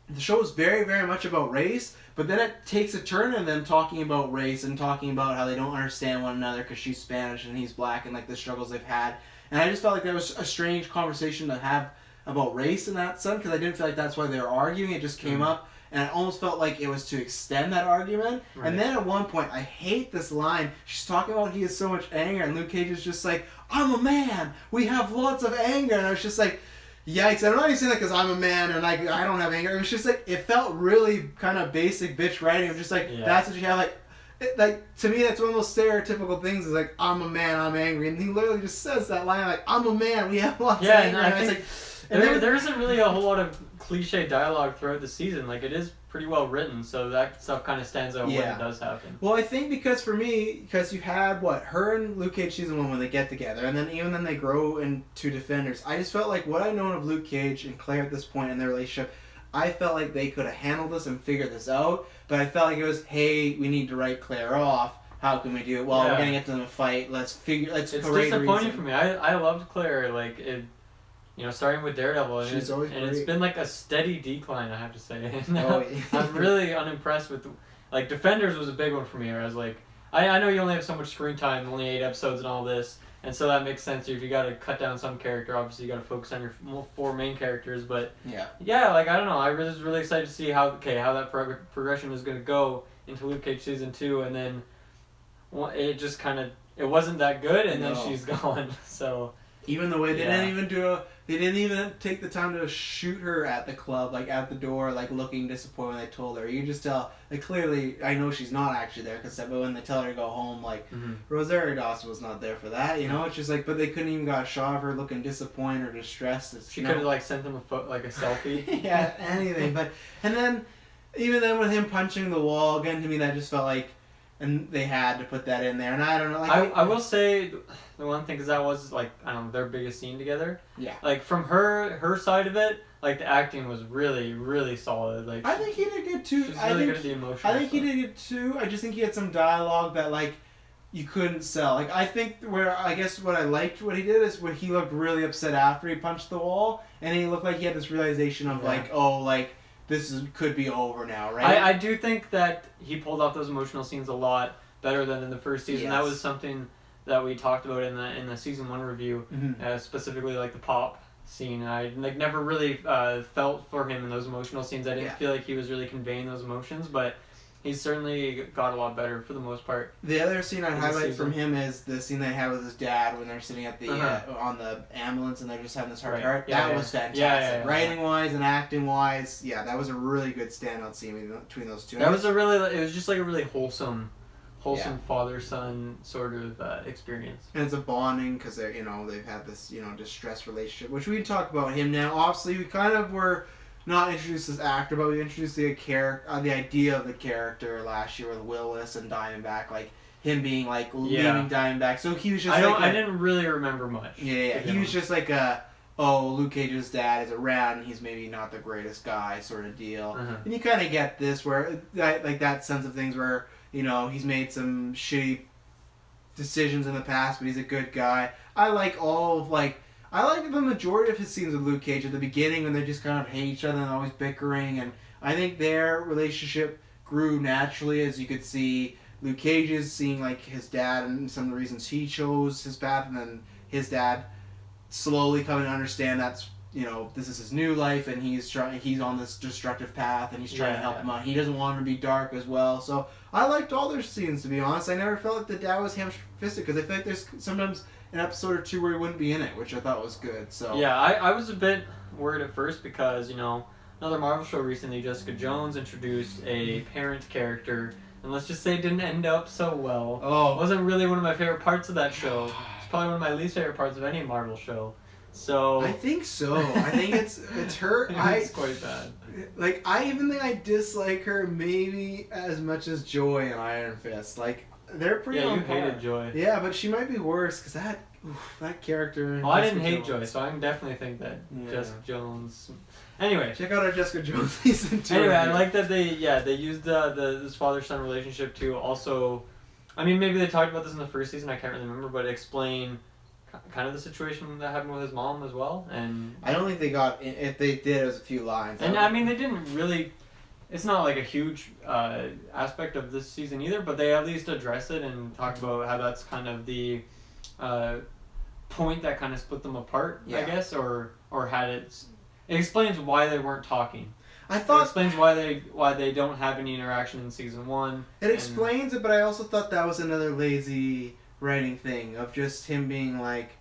the show is very, very much about race, but then it takes a turn in them talking about race and talking about how they don't understand one another because she's Spanish and he's black and like the struggles they've had. And I just felt like that was a strange conversation to have about race in that sense because I didn't feel like that's why they were arguing. It just came up. And I almost felt like it was to extend that argument. Right. And then at one point, I hate this line. She's talking about he has so much anger, and Luke Cage is just like, I'm a man. We have lots of anger. And I was just like, yikes. I'm not even saying that because I'm a man and like I don't have anger. It was just like, it felt really kind of basic bitch writing. It was just like, that's what you have. Like, to me, that's one of those stereotypical things is like, I'm a man, I'm angry. And he literally just says that line like, I'm a man, we have lots of anger. And I think there isn't really a whole lot of cliche dialogue throughout the season. Like, it is pretty well written, so that stuff kind of stands out when it does happen. Well, I think because you had, her and Luke Cage season 1 when they get together, and then even then they grow into Defenders. I just felt like what I known of Luke Cage and Claire at this point in their relationship, I felt like they could have handled this and figured this out, but I felt like it was, hey, we need to write Claire off. How can we do it? Well, we're going to get them to fight. Let's It's disappointing for me. I loved Claire. Like, it... starting with Daredevil, and it's been like a steady decline, I have to say. I'm really unimpressed with, Defenders was a big one for me, where I was like, I know you only have so much screen time, only 8 episodes and all this, and so that makes sense. If you got to cut down some character, obviously you got to focus on your 4 main characters, but I don't know, I was really excited to see how that progression is going to go into Luke Cage season 2, and then it just kind of, it wasn't that good, and then she's gone, so... Even the way they didn't even take the time to shoot her at the club, like at the door, like looking disappointed when they told her. You can just tell, like clearly, I know she's not actually there, but when they tell her to go home, like Rosario Dawson was not there for that, It's just like, but they couldn't even got a shot of her looking disappointed or distressed. She could have sent them a selfie. Anything. But and then even then with him punching the wall again, to me that just felt like and they had to put that in there. And I don't know. Like, I will say the one thing, because that was like, I don't know, their biggest scene together. Yeah. Like from her side of it, like the acting was really, really solid. Like I think he did good too. She's really good at the emotion. I think he did good too. I just think he had some dialogue that like you couldn't sell. Like I think where I guess what I liked what he did is where he looked really upset after he punched the wall, and he looked like he had this realization of like, oh, like could be over now, right? I do think that he pulled off those emotional scenes a lot better than in the first season. Yes. That was something that we talked about in the season 1 review, specifically like the pop scene. I like never really felt for him in those emotional scenes. I didn't feel like he was really conveying those emotions, but he's certainly got a lot better for the most part. The other scene I'd highlight from him is the scene they had with his dad when they're sitting at the on the ambulance and they're just having this heart-to-heart. That was fantastic. Writing-wise and acting-wise, that was a really good standout scene between those two. It was just like a really wholesome father-son sort of experience. And it's a bonding because they've had this distressed relationship, which we can talk about him now. Obviously, we kind of were not introduced as actor, but we introduced the idea of the character last year with Willis and Diamondback, like him being like leaving Diamondback. So he was just I didn't really remember much. Yeah. He was just like Luke Cage's dad is around and he's maybe not the greatest guy sort of deal. And you kind of get this where that sense of things where he's made some shitty decisions in the past, but he's a good guy. I like the majority of his scenes with Luke Cage at the beginning when they just kind of hate each other and always bickering, and I think their relationship grew naturally as you could see Luke Cage's seeing like his dad and some of the reasons he chose his path, and then his dad slowly coming to understand that's this is his new life and he's on this destructive path and he's trying to help him out. He doesn't want him to be dark as well. So I liked all their scenes, to be honest. I never felt like the dad was ham-fisted because I feel like there's sometimes an episode or two where he wouldn't be in it, which I thought was good. So yeah, I was a bit worried at first because another Marvel show recently, Jessica Jones introduced a parent character, and let's just say it didn't end up so well. It wasn't really one of my favorite parts of that show. It's probably one of my least favorite parts of any Marvel show. So I think so. I think it's her. It's quite bad. Like I even think I dislike her maybe as much as Joy and Iron Fist. Like they're pretty. Yeah, on you par. hated Joy. Yeah, but she might be worse because that character. Well, I didn't hate Joy, so I can definitely think that Jessica Jones. Anyway, check out our Jessica Jones season 2. Anyway, I like that they used this father-son relationship to also. I mean, maybe they talked about this in the first season. I can't really remember, but explain kind of the situation that happened with his mom as well. And I don't think they got. If they did, it was a few lines. And I mean, they didn't really. It's not like a huge aspect of this season either, but they at least address it and talk about how that's kind of the point that kind of split them apart, I guess, or had it. It explains why they weren't talking. It explains why they don't have any interaction in season 1. It explains it, but I also thought that was another lazy writing thing of just him being like,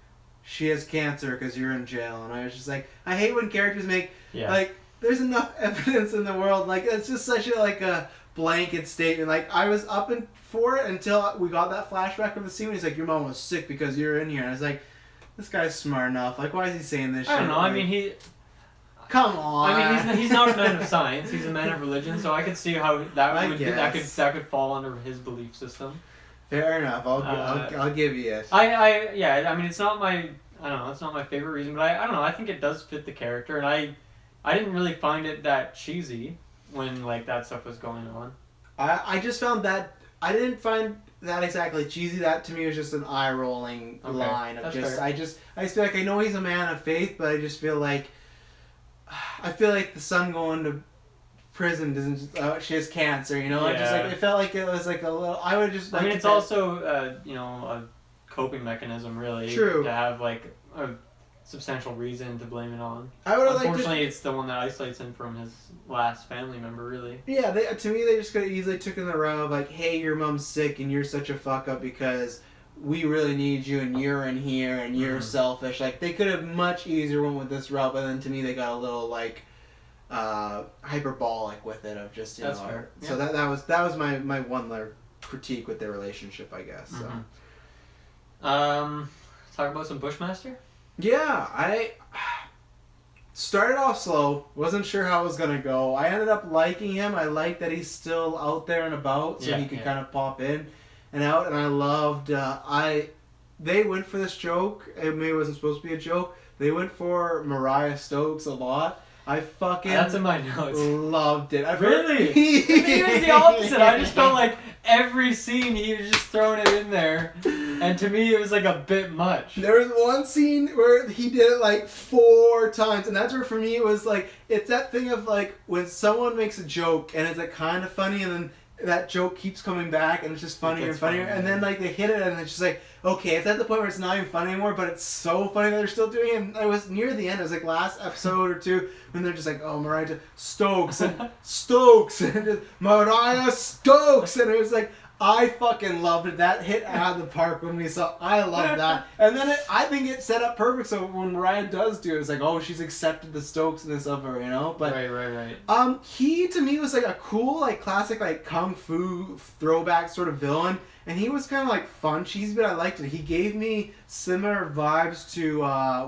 she has cancer because you're in jail, and I was just like, I hate when characters make like, there's enough evidence in the world, like it's just such a blanket statement. Like I was up for it until we got that flashback of the scene when he's like, your mom was sick because you're in here, and I was like, this guy's smart enough. Like why is he saying this shit? I don't know. Like, I mean come on. I mean he's not a man of science. He's a man of religion, so I could see how that could fall under his belief system. Fair enough. I'll give you it. I mean it's not my it's not my favorite reason, but I don't know. I think it does fit the character, and I didn't really find it that cheesy when like that stuff was going on. I just found that I didn't find that exactly cheesy. That to me was just an eye rolling line of just fair. I just feel like I know he's a man of faith, but I just feel like the son going to prison doesn't. She has cancer, I just like it felt like it was like a little. I would just. I mean, it's also a coping mechanism, really. True. To have like a substantial reason to blame it on. Unfortunately, it's the one that isolates him from his last family member, really. Yeah, to me, they just could have easily taken the route of like, hey, your mom's sick and you're such a fuck up because we really need you and you're in here and you're selfish. Like, they could have much easier went with this route, but then to me, they got a little like hyperbolic with it of just, That's fair. So that was my one critique with their relationship, I guess. So. Talk about some Bushmaster? Yeah, started off slow. Wasn't sure how it was gonna go. I ended up liking him. I like that he's still out there and about, so he can kind of pop in and out. And I loved. They went for this joke. It maybe wasn't supposed to be a joke. They went for Mariah Stokes a lot. I fucking That's in my notes. Loved it. Really? He was the opposite. I just felt like every scene he was just throwing it in there, and to me it was like a bit much. There was one scene where he did it like 4 times, and that's where for me it was like, it's that thing of like when someone makes a joke and it's like kind of funny, and then that joke keeps coming back and it's just funnier and funnier, and then like they hit it and it's just like, okay, it's at the point where it's not even funny anymore, but it's so funny that they're still doing it. And I was near the end, it was like last episode or 2 when they're just like, oh, Mariah Stokes and Stokes and just, Mariah Stokes, and it was like, I fucking loved it. That hit out of the park when we saw. I love that. And then I think it set up perfect. So when Mariah does do it, it's like, oh, she's accepted the Stokeness of her, you know. But right. He to me was like a cool, like classic, like kung fu throwback sort of villain, and he was kind of like fun, cheesy, but I liked it. He gave me similar vibes to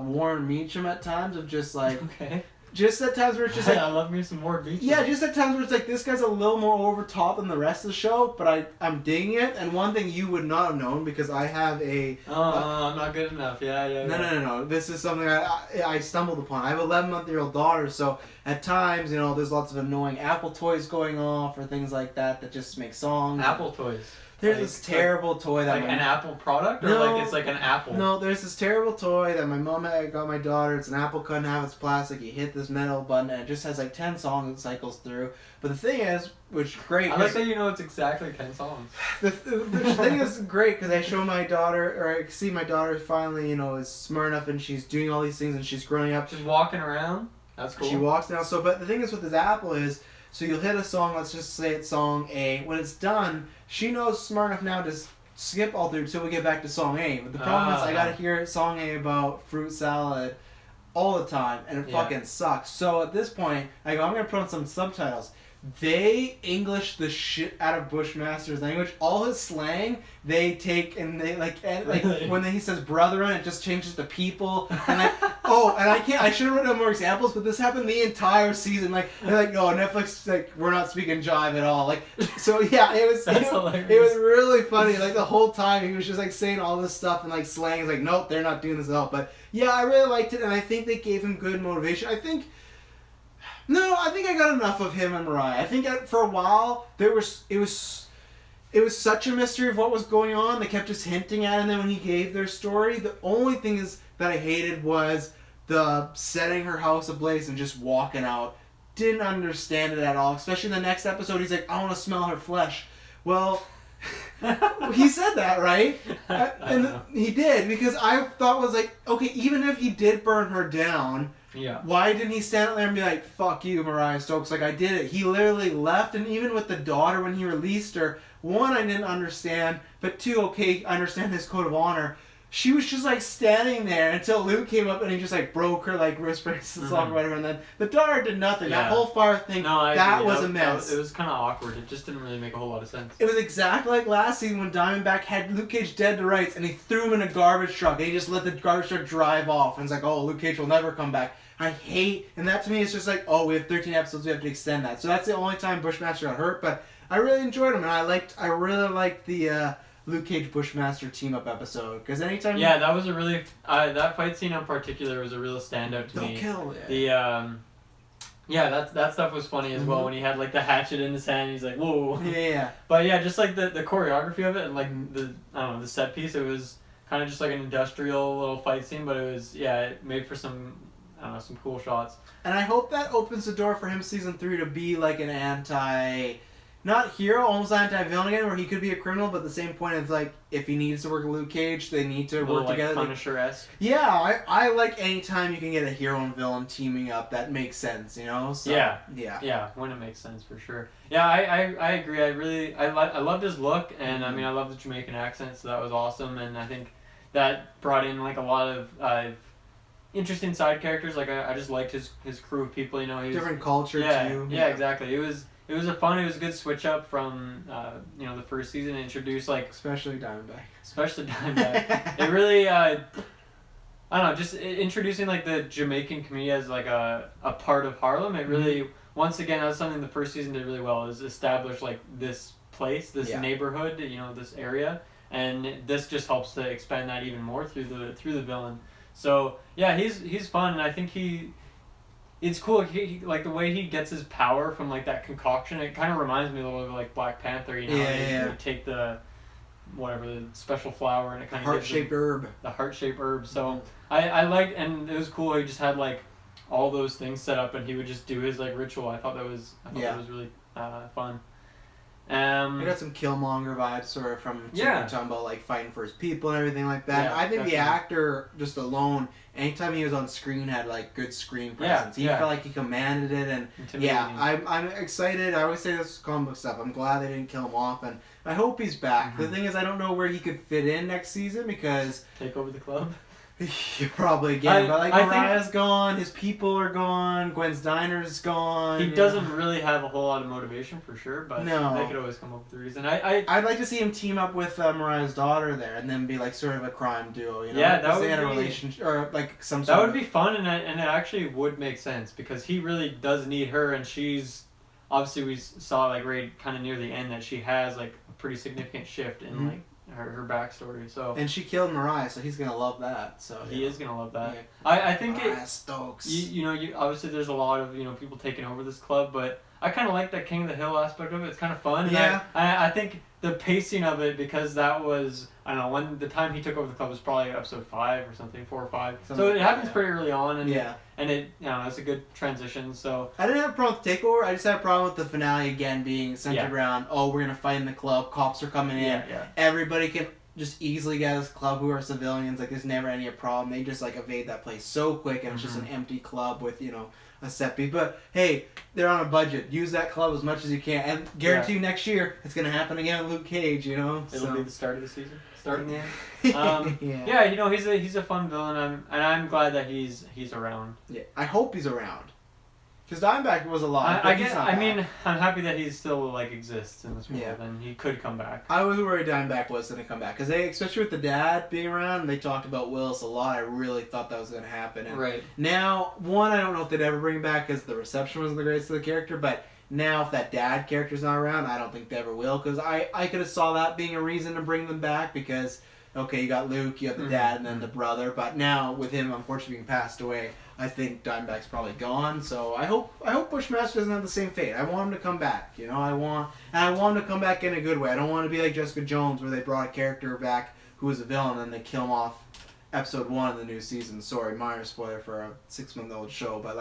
Warren Meacham at times of just like. Okay. Just at times where it's just like... I love me some more beaches. Yeah, just at times where it's like, this guy's a little more over top than the rest of the show, but I'm digging it. And one thing you would not have known, because I have a... I'm not good enough. Yeah. No. This is something I stumbled upon. I have an 11-month-old daughter, so at times, you know, there's lots of annoying Apple toys going off or things like that just make songs. Apple toys? There's this terrible toy that an Apple product, or like it's like an apple. No, there's this terrible toy that my mom had got my daughter. It's an apple cut in half. It's plastic. You hit this metal button and it just has like 10 songs it cycles through. But the thing is, which great. I like that you know it's exactly 10 songs. The thing is great because I show my daughter, or I see my daughter finally, you know, is smart enough and she's doing all these things and she's growing up. She's walking around. That's cool. She walks now. So, but the thing is with this apple is, so you'll hit a song. Let's just say it's song A. When it's done, she knows smart enough now to skip all through until we get back to song A. But the problem is I gotta hear song A about fruit salad all the time, and it fucking sucks. So at this point, I go, I'm gonna put on some subtitles. They English the shit out of Bushmaster's language. All his slang, they take and they like when he says brethren, it just changes to people. And like, I should have written down more examples, but this happened the entire season. Like they're like, oh, Netflix, like we're not speaking jive at all. Like, so yeah, it was it was really funny. Like the whole time he was just like saying all this stuff and like slang. It's like, nope, they're not doing this at all. But yeah, I really liked it, and I think they gave him good motivation. I think I got enough of him and Mariah. I think for a while it was such a mystery of what was going on. They kept just hinting at it, and then when he gave their story, the only thing is that I hated was the setting her house ablaze and just walking out. Didn't understand it at all. Especially in the next episode, he's like, I want to smell her flesh. Well, he said that, right? And he did, because I thought was like, okay, even if he did burn her down, why didn't he stand up there and be like, fuck you, Mariah Stokes, like I did it? He literally left, and even with the daughter when he released her, 1, I didn't understand, but 2, okay, I understand his code of honor. She was just like standing there until Luke came up and he just like broke her like wrist bracelets off or whatever, and then the daughter did nothing. That whole fire thing, that was a mess. It was kind of awkward. It just didn't really make a whole lot of sense. It was exactly like last season when Diamondback had Luke Cage dead to rights and he threw him in a garbage truck and he just let the garbage truck drive off, and it's like, oh, Luke Cage will never come back. I hate, and that to me is just like, oh, we have 13 episodes, we have to extend that. So that's the only time Bushmaster got hurt, but I really enjoyed him, and I really liked the Luke Cage Bushmaster team up episode, because anytime that was a really that fight scene in particular was a real standout to me. Kill the that stuff was funny as well when he had like the hatchet in his hand. He's like, whoa. Yeah. But yeah, just like the choreography of it and like the set piece, it was kind of just like an industrial little fight scene, but it was it made for some cool shots. And I hope that opens the door for him season 3 to be like an not hero, almost anti-villain again, where he could be a criminal, but at the same point it's like, if he needs to work with Luke Cage, they need to work together. Punisher-esque. Yeah, I like any time you can get a hero and villain teaming up, that makes sense, you know? So, yeah, when it makes sense, for sure. Yeah, I agree. I loved his look, and I mean, I love the Jamaican accent, so that was awesome, and I think that brought in like a lot of interesting side characters. Like I just liked his crew of people, you know. He was, different culture too. Yeah, exactly. It was a good switch up from the first season. Introduced like especially Diamondback. It really I don't know, just introducing like the Jamaican community as like a part of Harlem. It really, once again, that's something the first season did really well, is establish like this place, this neighborhood, this area, and this just helps to expand that even more through the villain. So yeah, he's fun, and I think it's cool. He like the way he gets his power from like that concoction. It kind of reminds me a little bit of like Black Panther. You take the the special flower, and it kind of heart-shaped herb. The heart-shaped herb. So I liked, and it was cool. He just had like all those things set up, and he would just do his like ritual. I thought that was really fun. I got some Killmonger vibes sort of from talking about like fighting for his people and everything like that. I think the actor just alone, anytime he was on screen, had like good screen presence. He felt like he commanded it, and I'm excited. I always say this comic book stuff. I'm glad they didn't kill him off, and I hope he's back. The thing is, I don't know where he could fit in next season because take over the club. Probably again, but like Mariah's gone, his people are gone, Gwen's Diner's gone. He doesn't really have a whole lot of motivation for sure, but they could always come up with a reason. I'd like to see him team up with Mariah's daughter there, and then be like sort of a crime duo. Yeah, that would they had be a relationship or like some. That would be fun, and it actually would make sense because he really does need her, and she's obviously we saw like right kind of near the end that she has like a pretty significant shift in like. Her backstory, so and she killed Mariah, so he's gonna love that. So he is gonna love that. Yeah. I think Mariah Stokes. You obviously there's a lot of people taking over this club, but I kind of like that King of the Hill aspect of it. It's kind of fun. Yeah. I think the pacing of it, because that was when the time he took over the club was probably episode 5 or something, 4 or 5. So it happens pretty early on, and it it's a good transition. So I didn't have a problem with takeover. I just had a problem with the finale again being centered around we're gonna fight in the club. Cops are coming in. Everybody can just easily get out of this club who are civilians. Like there's never any problem. They just like evade that place so quick, and it's just an empty club with a set piece. But hey, they're on a budget. Use that club as much as you can, and guarantee you next year it's gonna happen again with Luke Cage. It'll be the start of the season. Starting he's a fun villain. I'm glad that he's around. Yeah, I hope he's around. Because Diamondback was alive. I'm happy that he still like exists in this world, and he could come back. I was worried Diamondback was going to come back because they, especially with the dad being around, they talked about Willis a lot. I really thought that was going to happen. And now, I don't know if they'd ever bring him back because the reception wasn't the greatest of the character. But now, if that dad character's not around, I don't think they ever will. Because I could have saw that being a reason to bring them back because. Okay, you got Luke, you got the dad, and then the brother. But now, with him unfortunately being passed away, I think Diamondback's probably gone. So I hope Bushmaster doesn't have the same fate. I want him to come back. I want him to come back in a good way. I don't want to be like Jessica Jones, where they brought a character back who was a villain and they kill him off episode 1 of the new season. Sorry, minor spoiler for a 6-month-old show. But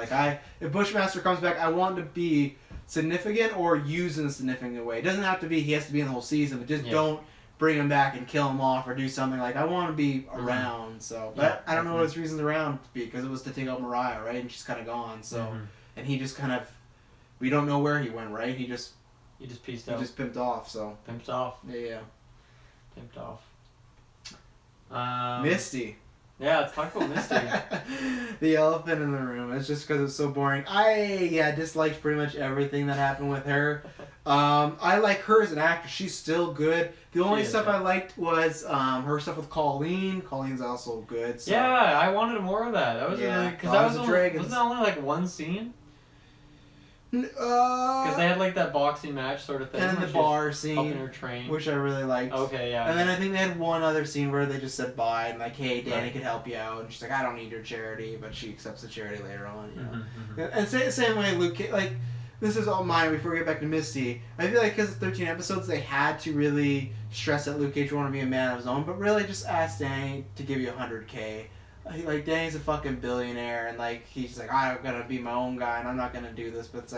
if Bushmaster comes back, I want him to be significant or used in a significant way. It doesn't have to be he has to be in the whole season, but just don't bring him back and kill him off or do something. I want to be around. So, but I don't know what his reasons around to be, because it was to take out Mariah, right? And she's kind of gone. So, and he just kind of, we don't know where he went, right? He just pieced out. He just pimped off. So pimped off. Yeah. Pimped off. Misty. Yeah, let's talk about Misty. The elephant in the room. It's just because it's so boring. I disliked pretty much everything that happened with her. I like her as an actress. She's still good. The only stuff I liked was her stuff with Colleen. Colleen's also good. So. Yeah, I wanted more of that. That was because wasn't that only like one scene? Because they had that boxing match sort of thing. And the bar scene, helping her train, which I really liked. Okay, yeah. And then I think they had one other scene where they just said bye and hey, Danny could help you out, and she's like, I don't need your charity, but she accepts the charity later on. And same way, Luke. This is all mine. Before we get back to Misty, I feel like because it's 13 episodes, they had to really stress that Luke Cage wanted to be a man of his own, but really just ask Danny to give you $100K. Danny's a fucking billionaire, and he's I'm gonna be my own guy, and I'm not gonna do this. But it's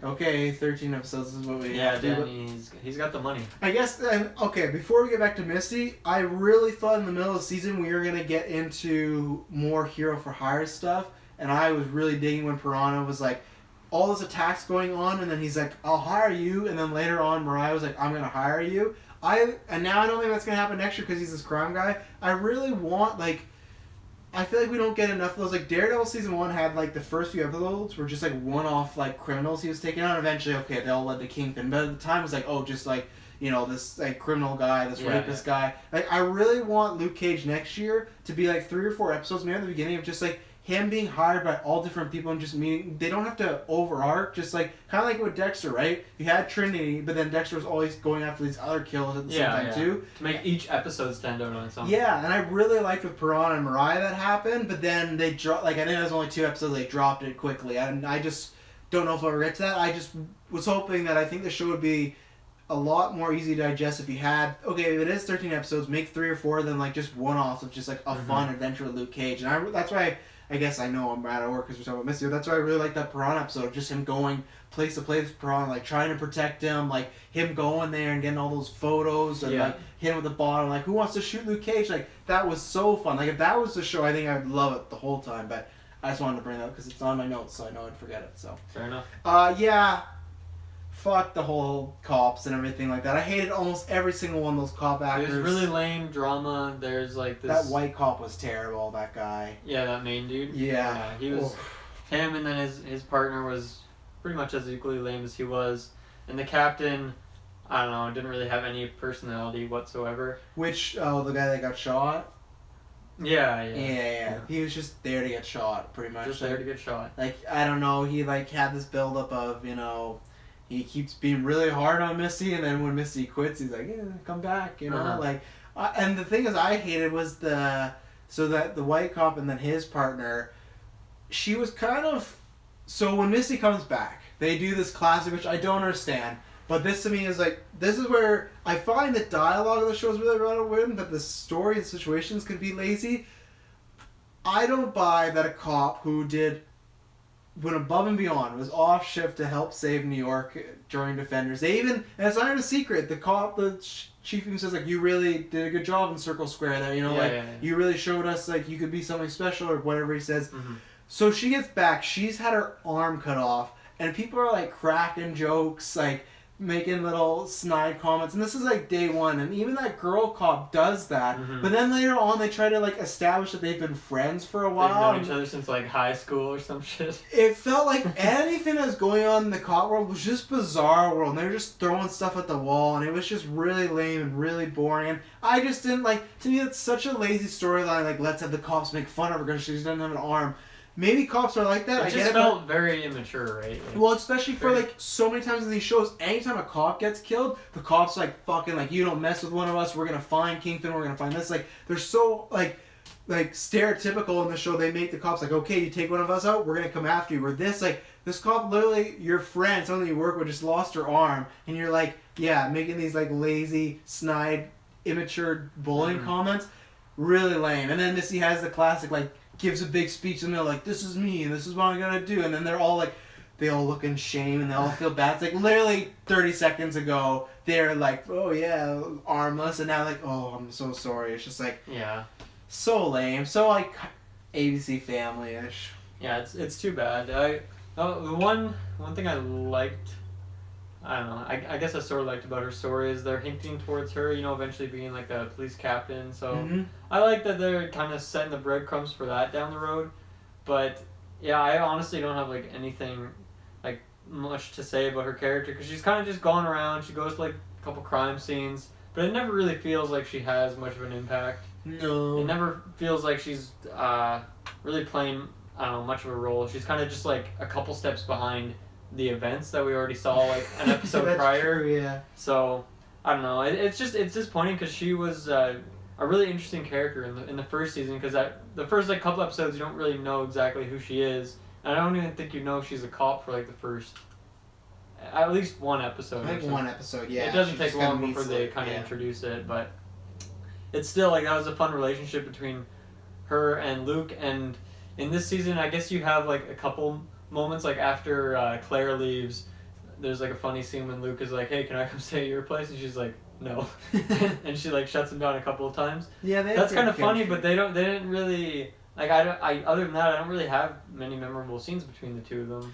okay, 13 episodes is what we have to do. Yeah, he's got the money. I guess. Okay, before we get back to Misty, I really thought in the middle of the season we were gonna get into more Hero for Hire stuff, and I was really digging when Piranha was all this attacks going on, and then he's I'll hire you, and then later on Mariah was I'm gonna hire you. And now I don't think that's gonna happen next year because he's this crime guy. I really want I feel like we don't get enough of those. Daredevil season 1 had the first few episodes were just one-off criminals he was taking out. Eventually, okay, they all led to Kingpin, but at the time it was this like criminal guy, this Yeah, rapist guy. Like I really want Luke Cage next year to be like 3 or 4 episodes, maybe at the beginning of just like him being hired by all different people and just meeting. They don't have to overarch. Just like kind of like with Dexter, right? You had Trinity, but then Dexter was always going after these other kills at the same time too. To make each episode stand out on its own. Yeah, and I really liked with Piranha and Mariah that happened, but then they dropped. Like I think it was only 2 episodes. They dropped it quickly, and I just don't know if I'll ever get to that. I just was hoping that I think the show would be a lot more easy to digest if you had, okay, if it is 13 episodes, make 3 or 4 of them like just one-offs of just like a fun adventure with Luke Cage. And that's why I guess I know I'm out of work because we're talking about Misty, but that's why I really like that Piranha episode, just him going place to place with Piranha, like trying to protect him, like him going there and getting all those photos and like him with the bottle, like who wants to shoot Luke Cage? Like that was so fun. Like if that was the show, I think I'd love it the whole time, but I just wanted to bring it up because it's on my notes, so I know I'd forget it. So fair enough. Yeah, fuck the whole cops and everything like that. I hated almost every single one of those cop actors. It was really lame drama. There's like this. That white cop was terrible. That guy. Yeah, that main dude. Yeah, he was. Him and then his partner was pretty much as equally lame as he was, and the captain, I don't know, didn't really have any personality whatsoever. Which the guy that got shot. Yeah. He was just there to get shot, pretty much. Just there to get shot. Like I don't know, he like had this buildup of he keeps being really hard on Missy, and then when Missy quits, he's like, come back, like. And the thing is, I hated was the white cop and then his partner. She was kind of so when Missy comes back, they do this classic, which I don't understand. But this to me is like, this is where I find the dialogue of the show is really relevant, but the story and situations can be lazy. I don't buy that a cop who went above and beyond, was off shift to help save New York during Defenders. And it's not even a secret, the chief even says, like, you really did a good job in Circle Square there, you really showed us, like, you could be something special or whatever he says. Mm-hmm. So she gets back, she's had her arm cut off, and people are, like, cracking jokes, like, making little snide comments, and this is like day one, and even that girl cop does that, but then later on they try to like establish that they've been friends for a while. They've known each other since like high school or some shit. It felt like anything that's going on in the cop world was just bizarre world, and they were just throwing stuff at the wall, and it was just really lame and really boring, and I just didn't like, to me that's such a lazy storyline, like let's have the cops make fun of her because she doesn't have an arm. Maybe cops are like that. It just felt very immature, right? Like, well, especially for like so many times in these shows, anytime a cop gets killed, the cops like fucking like, you don't mess with one of us. We're gonna find Kingpin. We're gonna find this. Like they're so like stereotypical in the show. They make the cops like, okay, you take one of us out, we're gonna come after you. Where this cop literally, your friend, someone that you work with, just lost her arm, and you're like, yeah, making these like lazy, snide, immature bullying comments, really lame. And then Missy has the classic like, gives a big speech and they're like, this is me and this is what I'm gonna do, and then they're all like, they all look in shame and they all feel bad. It's like literally 30 seconds ago they're like, oh yeah, armless, and now like, oh, I'm so sorry. It's just like, so lame, so like ABC Family-ish. Yeah, it's too bad. The one thing I liked, I don't know, I guess I sort of liked about her story is they're hinting towards her, eventually being like a police captain. So I like that they're kind of setting the breadcrumbs for that down the road. But yeah, I honestly don't have like anything like much to say about her character because she's kind of just going around. She goes to like a couple crime scenes, but it never really feels like she has much of an impact. No. It never feels like she's really playing, I don't know, much of a role. She's kind of just like a couple steps behind the events that we already saw like an episode prior. True, yeah. So I don't know. It's disappointing because she was a really interesting character in the first season. Because the first like couple episodes you don't really know exactly who she is, and I don't even think you know she's a cop for like the first at least one episode. I think one episode, yeah. It doesn't take long before they kind of introduce it, but it's still like that was a fun relationship between her and Luke. And in this season, I guess you have like a couple moments like after Claire leaves, there's like a funny scene when Luke is like, hey, can I come stay at your place? And she's like, no. And she like shuts him down a couple of times. Yeah, that's kind of funny, but they didn't really like, I other than that, I don't really have many memorable scenes between the two of them.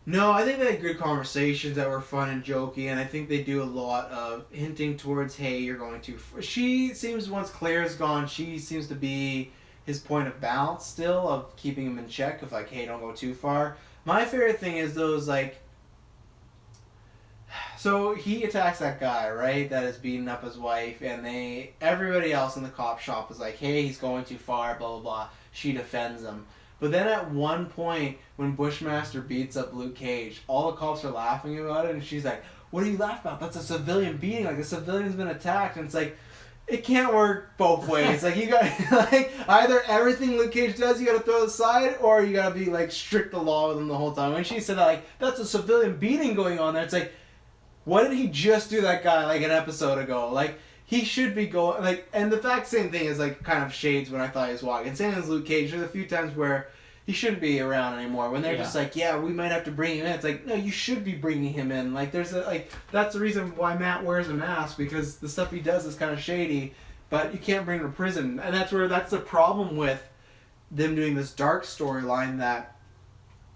No, I think they had good conversations that were fun and jokey, and I think they do a lot of hinting towards, hey, you're going too far. She seems, once Claire's gone, she seems to be his point of balance still, of keeping him in check, of like, hey, don't go too far. My favorite thing is those like So he attacks that guy, right? That is beating up his wife, and everybody else in the cop shop is like, "Hey, he's going too far." Blah blah blah. She defends him, but then at one point, when Bushmaster beats up Luke Cage, all the cops are laughing about it, and she's like, "What are you laughing about? That's a civilian beating. Like a civilian's been attacked." And it's like, it can't work both ways. Like you got like either everything Luke Cage does you got to throw aside, or you got to be like strict the law with him the whole time. When she said that, like that's a civilian beating going on there, it's like, what did he just do that guy like an episode ago? Like he should be going like, and the same thing is like kind of shades when I thought he was walking. Same as Luke Cage. There's a few times where he shouldn't be around anymore. When they're just like, yeah, we might have to bring him in. It's like, no, you should be bringing him in. Like there's that's the reason why Matt wears a mask, because the stuff he does is kind of shady. But you can't bring him to prison, and that's the problem with them doing this dark storyline, that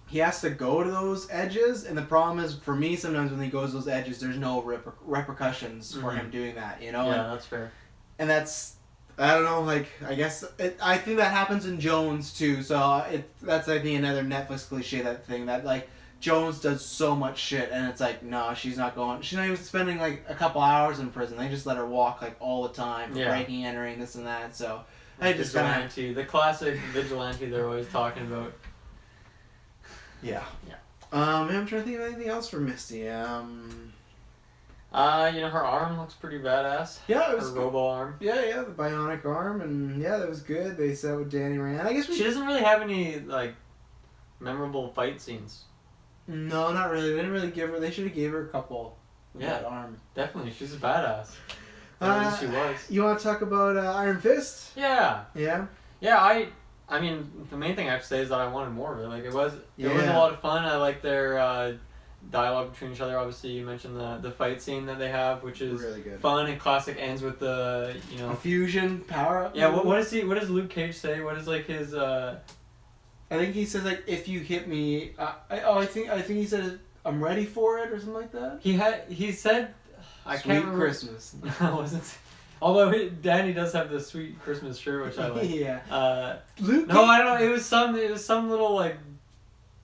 he has to go to those edges, and the problem is for me sometimes when he goes to those edges, there's no repercussions for him doing that, you know. Yeah, that's fair. And that's, I don't know, like I guess I think that happens in Jones too. So that's I think another Netflix cliche, that thing that like Jones does so much shit, and it's like, no, she's not even spending like a couple hours in prison. They just let her walk like all the time, breaking, entering, this and that. So I just vigilante, the classic vigilante they're always talking about. Yeah. I'm trying to think of anything else for Misty. Her arm looks pretty badass. Yeah, it was her robo arm. Yeah, the bionic arm, and yeah, that was good. They said with Danny Rand. I guess she doesn't really have any like memorable fight scenes. No, not really. They didn't really give her. They should have gave her a couple. With that arm. Definitely, she's a badass. She was. You want to talk about Iron Fist? Yeah. Yeah. Yeah, I mean, the main thing I have to say is that I wanted more of it. Like, it was a lot of fun. I like their dialogue between each other. Obviously, you mentioned the fight scene that they have, which is really good. Fun and classic. Ends with the a fusion power up. Yeah. What does Luke Cage say? What is like his? I think he says like, if you hit me. I think he said I'm ready for it or something like that. He said. I Sweet can't remember. Christmas. Wasn't. Although Danny does have the sweet Christmas shirt, which I like. Yeah. Luke. No, I don't know. It was some little like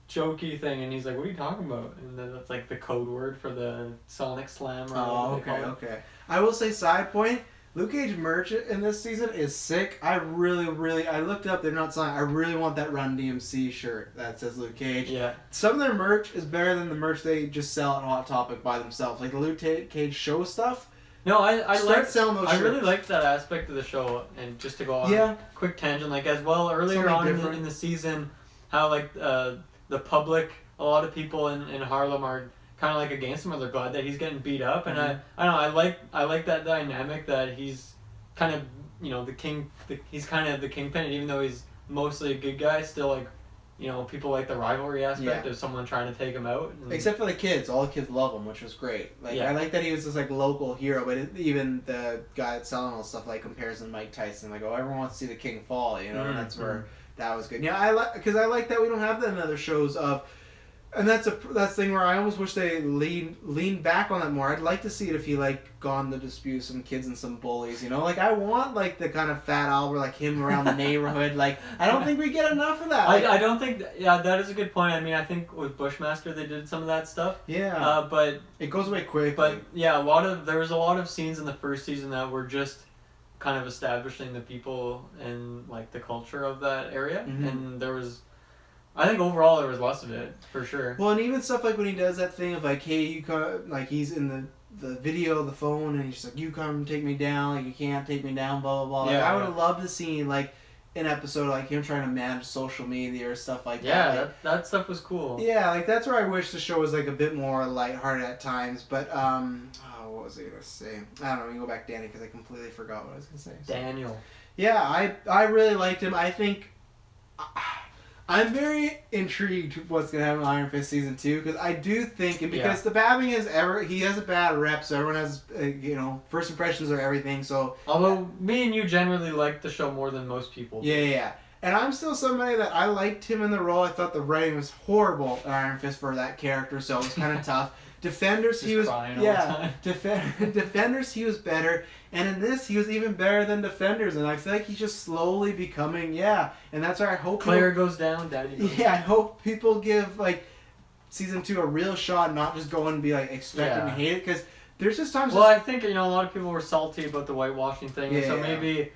jokey thing, and he's like, "What are you talking about?" And then that's like the code word for the Sonic Slam. Or okay. I will say, side point, Luke Cage merch in this season is sick. I looked up, they're not selling. I really want that Run DMC shirt that says Luke Cage. Yeah. Some of their merch is better than the merch they just sell at Hot Topic by themselves. Like the Luke Cage show stuff. No, I selling those shirts. I really liked that aspect of the show, and just to go on a quick tangent, like as well earlier on in the season, how like the public, a lot of people in Harlem are kind of like against him, or they're glad that he's getting beat up, and I don't know, I like that dynamic that he's kind of he's kind of the kingpin, and even though he's mostly a good guy, still like people like the rivalry aspect of someone trying to take him out. Except for the kids. All the kids love him, which was great. I like that he was this like local hero, but even the guy that's selling all stuff like compares him to Mike Tyson. Like, everyone wants to see the king fall, and that's where that was good. Yeah, I like that we don't have that in other shows of. And that's the thing where I almost wish they lean back on that more. I'd like to see it if he gone to dispute some kids and some bullies, I want the kind of Fat Albert, him around the neighborhood. I don't think we get enough of that. I don't think that is a good point. I mean, I think with Bushmaster they did some of that stuff. Yeah. But it goes away quick. But yeah, there was a lot of scenes in the first season that were just kind of establishing the people and the culture of that area, and there was. I think overall there was less of it, for sure. Well, and even stuff when he does that thing of hey, you come, he's in the video, the phone, and he's just you come take me down, you can't take me down, blah, blah, blah. I would have loved to see, an episode him trying to manage social media or stuff like that. Yeah, that stuff was cool. Yeah, that's where I wish the show was, a bit more lighthearted at times, but, what was I going to say? I don't know, we can go back to Danny, because I completely forgot what I was going to say. So. Daniel. Yeah, I really liked him. I think... I'm very intrigued with what's going to happen in Iron Fist Season 2, because I do think, and because the babbing he has a bad rep, so everyone has, first impressions are everything, so... Although, me and you generally like the show more than most people. Yeah. And I'm still somebody that I liked him in the role. I thought the writing was horrible in Iron Fist for that character, so it was kind of tough. Defenders, he was... Defenders, he was better. And in this, he was even better than Defenders, and I feel like he's just slowly becoming, and that's why I hope... Claire goes down, Daddy goes down. Yeah, I hope people give, season 2 a real shot, not just go and be like expecting to hate it, because there's just times. Well, I think a lot of people were salty about the whitewashing thing, and so maybe.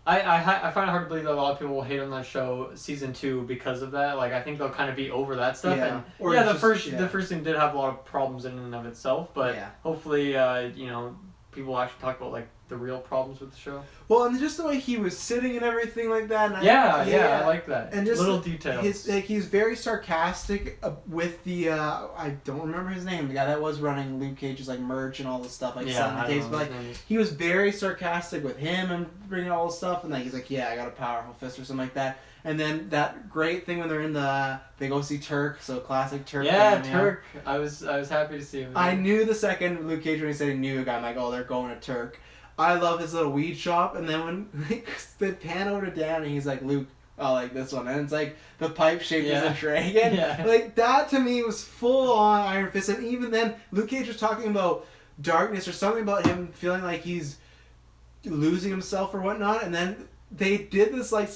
I find it hard to believe that a lot of people will hate on that show season 2 because of that. Like, I think they'll kind of be over that stuff. Yeah. And the first season did have a lot of problems in and of itself, but hopefully, people actually talk about like the real problems with the show. Well, and just the way he was sitting and everything like that. And I like that. And just little details. He's very sarcastic with the I don't remember his name, the guy that was running Luke Cage's like merch and all this stuff, like selling the tapes. But like he was very sarcastic with him and bringing all this stuff, and like he's like, I got a powerful fist or something like that. And then that great thing when they're in they go see Turk, so classic Turk. Yeah, Turk. I was happy to see him. I knew the second Luke Cage when he said he knew a guy, I'm like, oh, they're going to Turk. I love his little weed shop, and then when they pan over to Dan, and he's like, Luke, oh, like this one, and it's like the pipe shaped as a dragon. Yeah. Like that to me was full on Iron Fist, and even then, Luke Cage was talking about darkness or something about him feeling like he's losing himself or whatnot, and then they did this like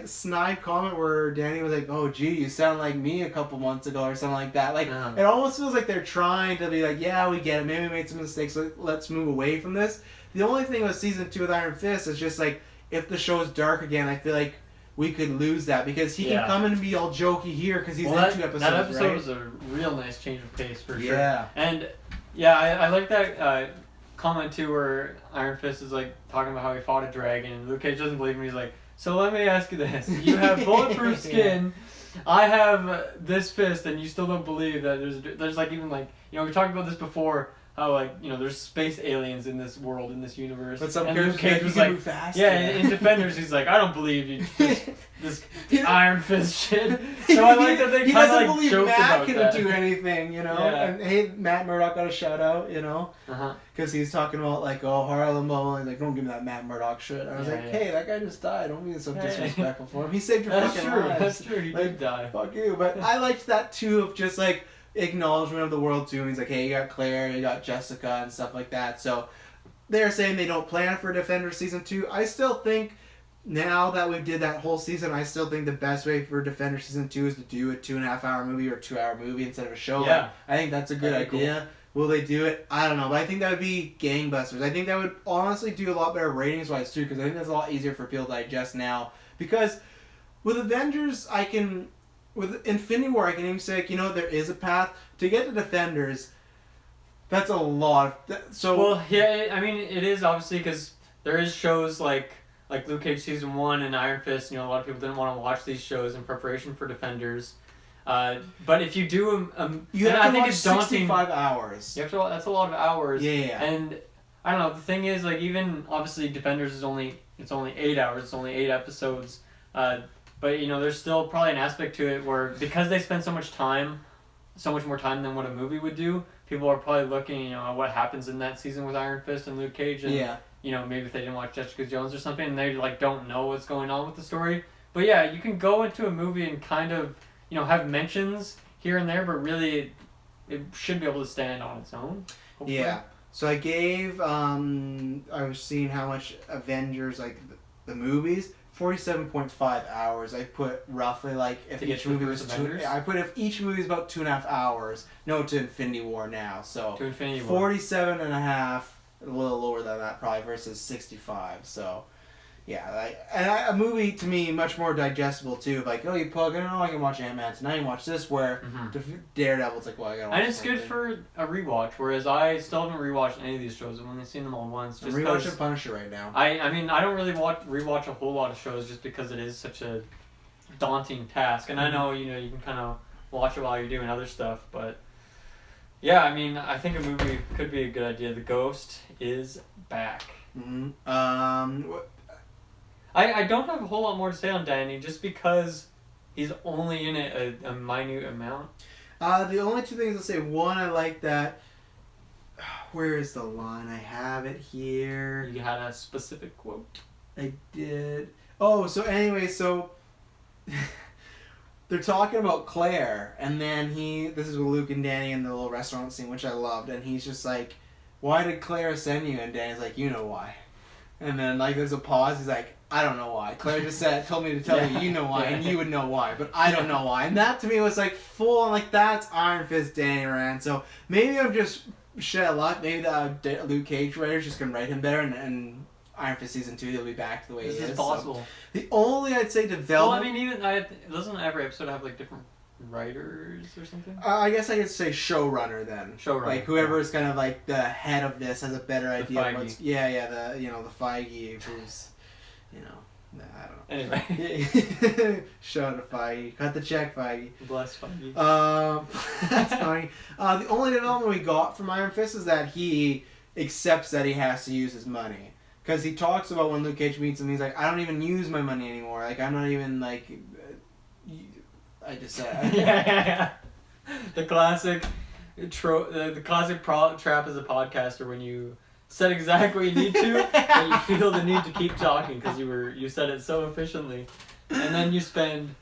snide comment where Danny was like, "Oh, gee, you sound like me a couple months ago," or something like that. Like it almost feels like they're trying to be like, "Yeah, we get it. Maybe we made some mistakes. So let's move away from this." The only thing with season 2 with Iron Fist is just like if the show's dark again, I feel like we could lose that because he can come in and be all jokey here because he's in 2 episodes. That episode right? was a real nice change of pace for sure. Yeah, and I like that comment too where Iron Fist is like talking about how he fought a dragon and Luke Cage doesn't believe him. He's like, so let me ask you this: you have bulletproof skin. I have this fist, and you still don't believe that there's like even like we talked about this before. How like there's space aliens in this world, in this universe. But some Luke Cage was like, in Defenders, he's like, I don't believe you. This Iron Fist shit. So I like that they kind of like joked about that. He doesn't believe Matt can do anything, And hey, Matt Murdock got a shout out, because he's talking about like, Harlem, blah, and like, don't give me that Matt Murdock shit. I was like, hey, that guy just died. Don't be so disrespectful for him. He saved your fucking lives. That's true. He did die. Fuck you. But I liked that too of just like acknowledgement of the world too. He's like, hey, you got Claire, you got Jessica, and stuff like that. So they're saying they don't plan for Defenders season 2. I still think now that we did that whole season, I still think the best way for Defenders season 2 is to do a 2.5 hour movie or 2 hour movie instead of a show. Yeah, I think that's a good idea. Cool. Will they do it? I don't know, but I think that would be gangbusters. I think that would honestly do a lot better ratings wise too, because I think that's a lot easier for people to digest now. Because with Avengers, with Infinity War, I can even say, there is a path to get to Defenders. That's a lot. It is obviously because there is shows like Luke Cage season 1 and Iron Fist. A lot of people didn't want to watch these shows in preparation for Defenders. But if you do you have to watch 65 hours. You have to. That's a lot of hours. Yeah. And I don't know. The thing is, like, even obviously Defenders is only 8 hours. It's only 8 episodes. But there's still probably an aspect to it where because they spend so much more time than what a movie would do, people are probably looking, at what happens in that season with Iron Fist and Luke Cage, and maybe if they didn't watch Jessica Jones or something, and they like don't know what's going on with the story. But yeah, you can go into a movie and kind of have mentions here and there, but really it should be able to stand on its own. Hopefully. Yeah. So I gave I was seeing how much Avengers like the movies. 47.5 hours. I put roughly like if each movie was if each movie is about 2.5 hours. No, to Infinity War now. So to Infinity War. 47 and a half, a little lower than that probably versus 65. So yeah, a movie to me much more digestible too. Like you plug in, I can watch Ant-Man tonight and watch this. Where Daredevil's like, I gotta watch. And it's good for a rewatch. Whereas I still haven't rewatched any of these shows. I've only seen them all once. I'm rewatching Punisher right now. I mean I don't really rewatch a whole lot of shows just because it is such a daunting task. And I know you can kind of watch it while you're doing other stuff, but yeah, I mean I think a movie could be a good idea. The Ghost is back. I don't have a whole lot more to say on Danny just because he's only in it a minute amount. The only two things I'll say. One, I like that. Where is the line? I have it here. You had a specific quote. I did. Oh, so anyway, they're talking about Claire, and then this is with Luke and Danny in the little restaurant scene, which I loved, and he's just like, why did Claire send you? And Danny's like, you know why. And then like there's a pause. He's like, I don't know why. Claire just told me to tell you know why, and you would know why, but I don't know why. And that to me was like full on, like that's Iron Fist Danny Rand. So maybe I'm just shit of luck. Maybe the Luke Cage writers just can write him better, and Iron Fist season 2 he'll be back to the way he is. This is possible. So the only I'd say development. Well, I mean, even doesn't every episode have like different writers or something? I guess I could say showrunner then. Showrunner. Like whoever is kind of like the head of this has a better idea of Feige. what's the Feige who's I don't know. Anyway. Show to Feige. Cut the check, Feige. Bless Feige. That's funny. The only development we got from Iron Fist is that he accepts that he has to use his money. Because he talks about when Luke Cage meets him, he's like, I don't even use my money anymore. Like, I'm not even, like... I just said... yeah. The classic... the classic trap as a podcaster when you said exactly what you need to, but you feel the need to keep talking because you said it so efficiently, and then you spend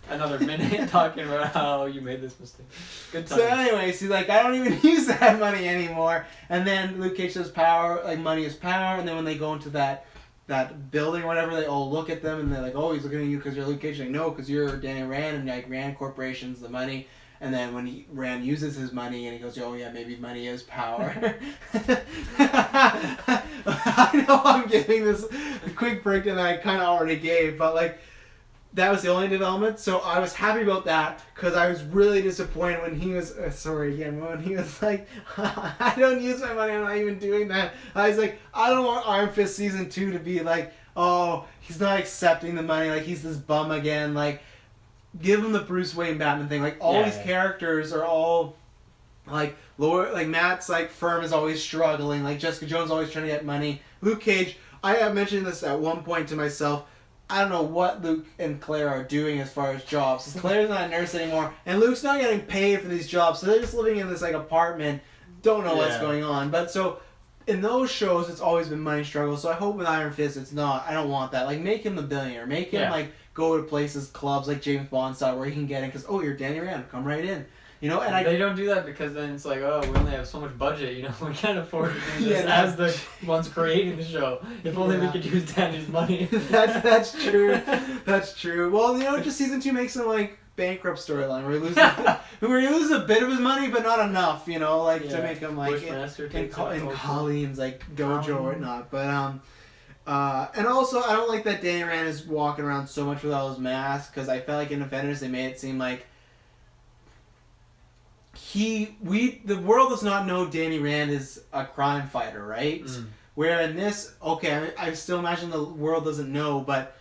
another minute talking about how you made this mistake. Good times. So anyways, he's like, I don't even use that money anymore. And then Luke Cage says power, like money is power. And then when they go into that building or whatever, they all look at them and they're like, oh, he's looking at you because you're Luke Cage. Like, no, because you're Danny Rand, and like Rand Corporation's the money. And then when Rand uses his money and he goes, oh yeah, maybe money is power. I know I'm giving this a quick breakdown that I kind of already gave, but like that was the only development. So I was happy about that because I was really disappointed when he was, when he was like, I don't use my money, I'm not even doing that. I was like, I don't want Iron Fist season 2 to be like, oh, he's not accepting the money, like he's this bum again, like give him the Bruce Wayne Batman thing. Like all these characters are all like lower. Like Matt's like firm is always struggling. Like Jessica Jones always trying to get money. Luke Cage. I have mentioned this at one point to myself. I don't know what Luke and Claire are doing as far as jobs. Claire's not a nurse anymore, and Luke's not getting paid for these jobs. So they're just living in this like apartment. Don't know what's going on. But so in those shows, it's always been money struggle. So I hope with Iron Fist, it's not. I don't want that. Like make him the billionaire. Make him like go to places, clubs like James Bond style where he can get in because, oh, you're Danny Rand, come right in. You know, and they don't do that because then it's like, oh, we only have so much budget, we can't afford to do this as the ones creating the show. If only we could use Danny's money. That's true. That's true. Well, just season 2 makes him like bankrupt storyline where he loses a bit of his money but not enough, to make him like in Colleen's like dojo or whatnot. But and also, I don't like that Danny Rand is walking around so much with all his masks because I felt like in Defenders they made it seem like the world does not know Danny Rand is a crime fighter, right? Where in this, okay, I still imagine the world doesn't know, but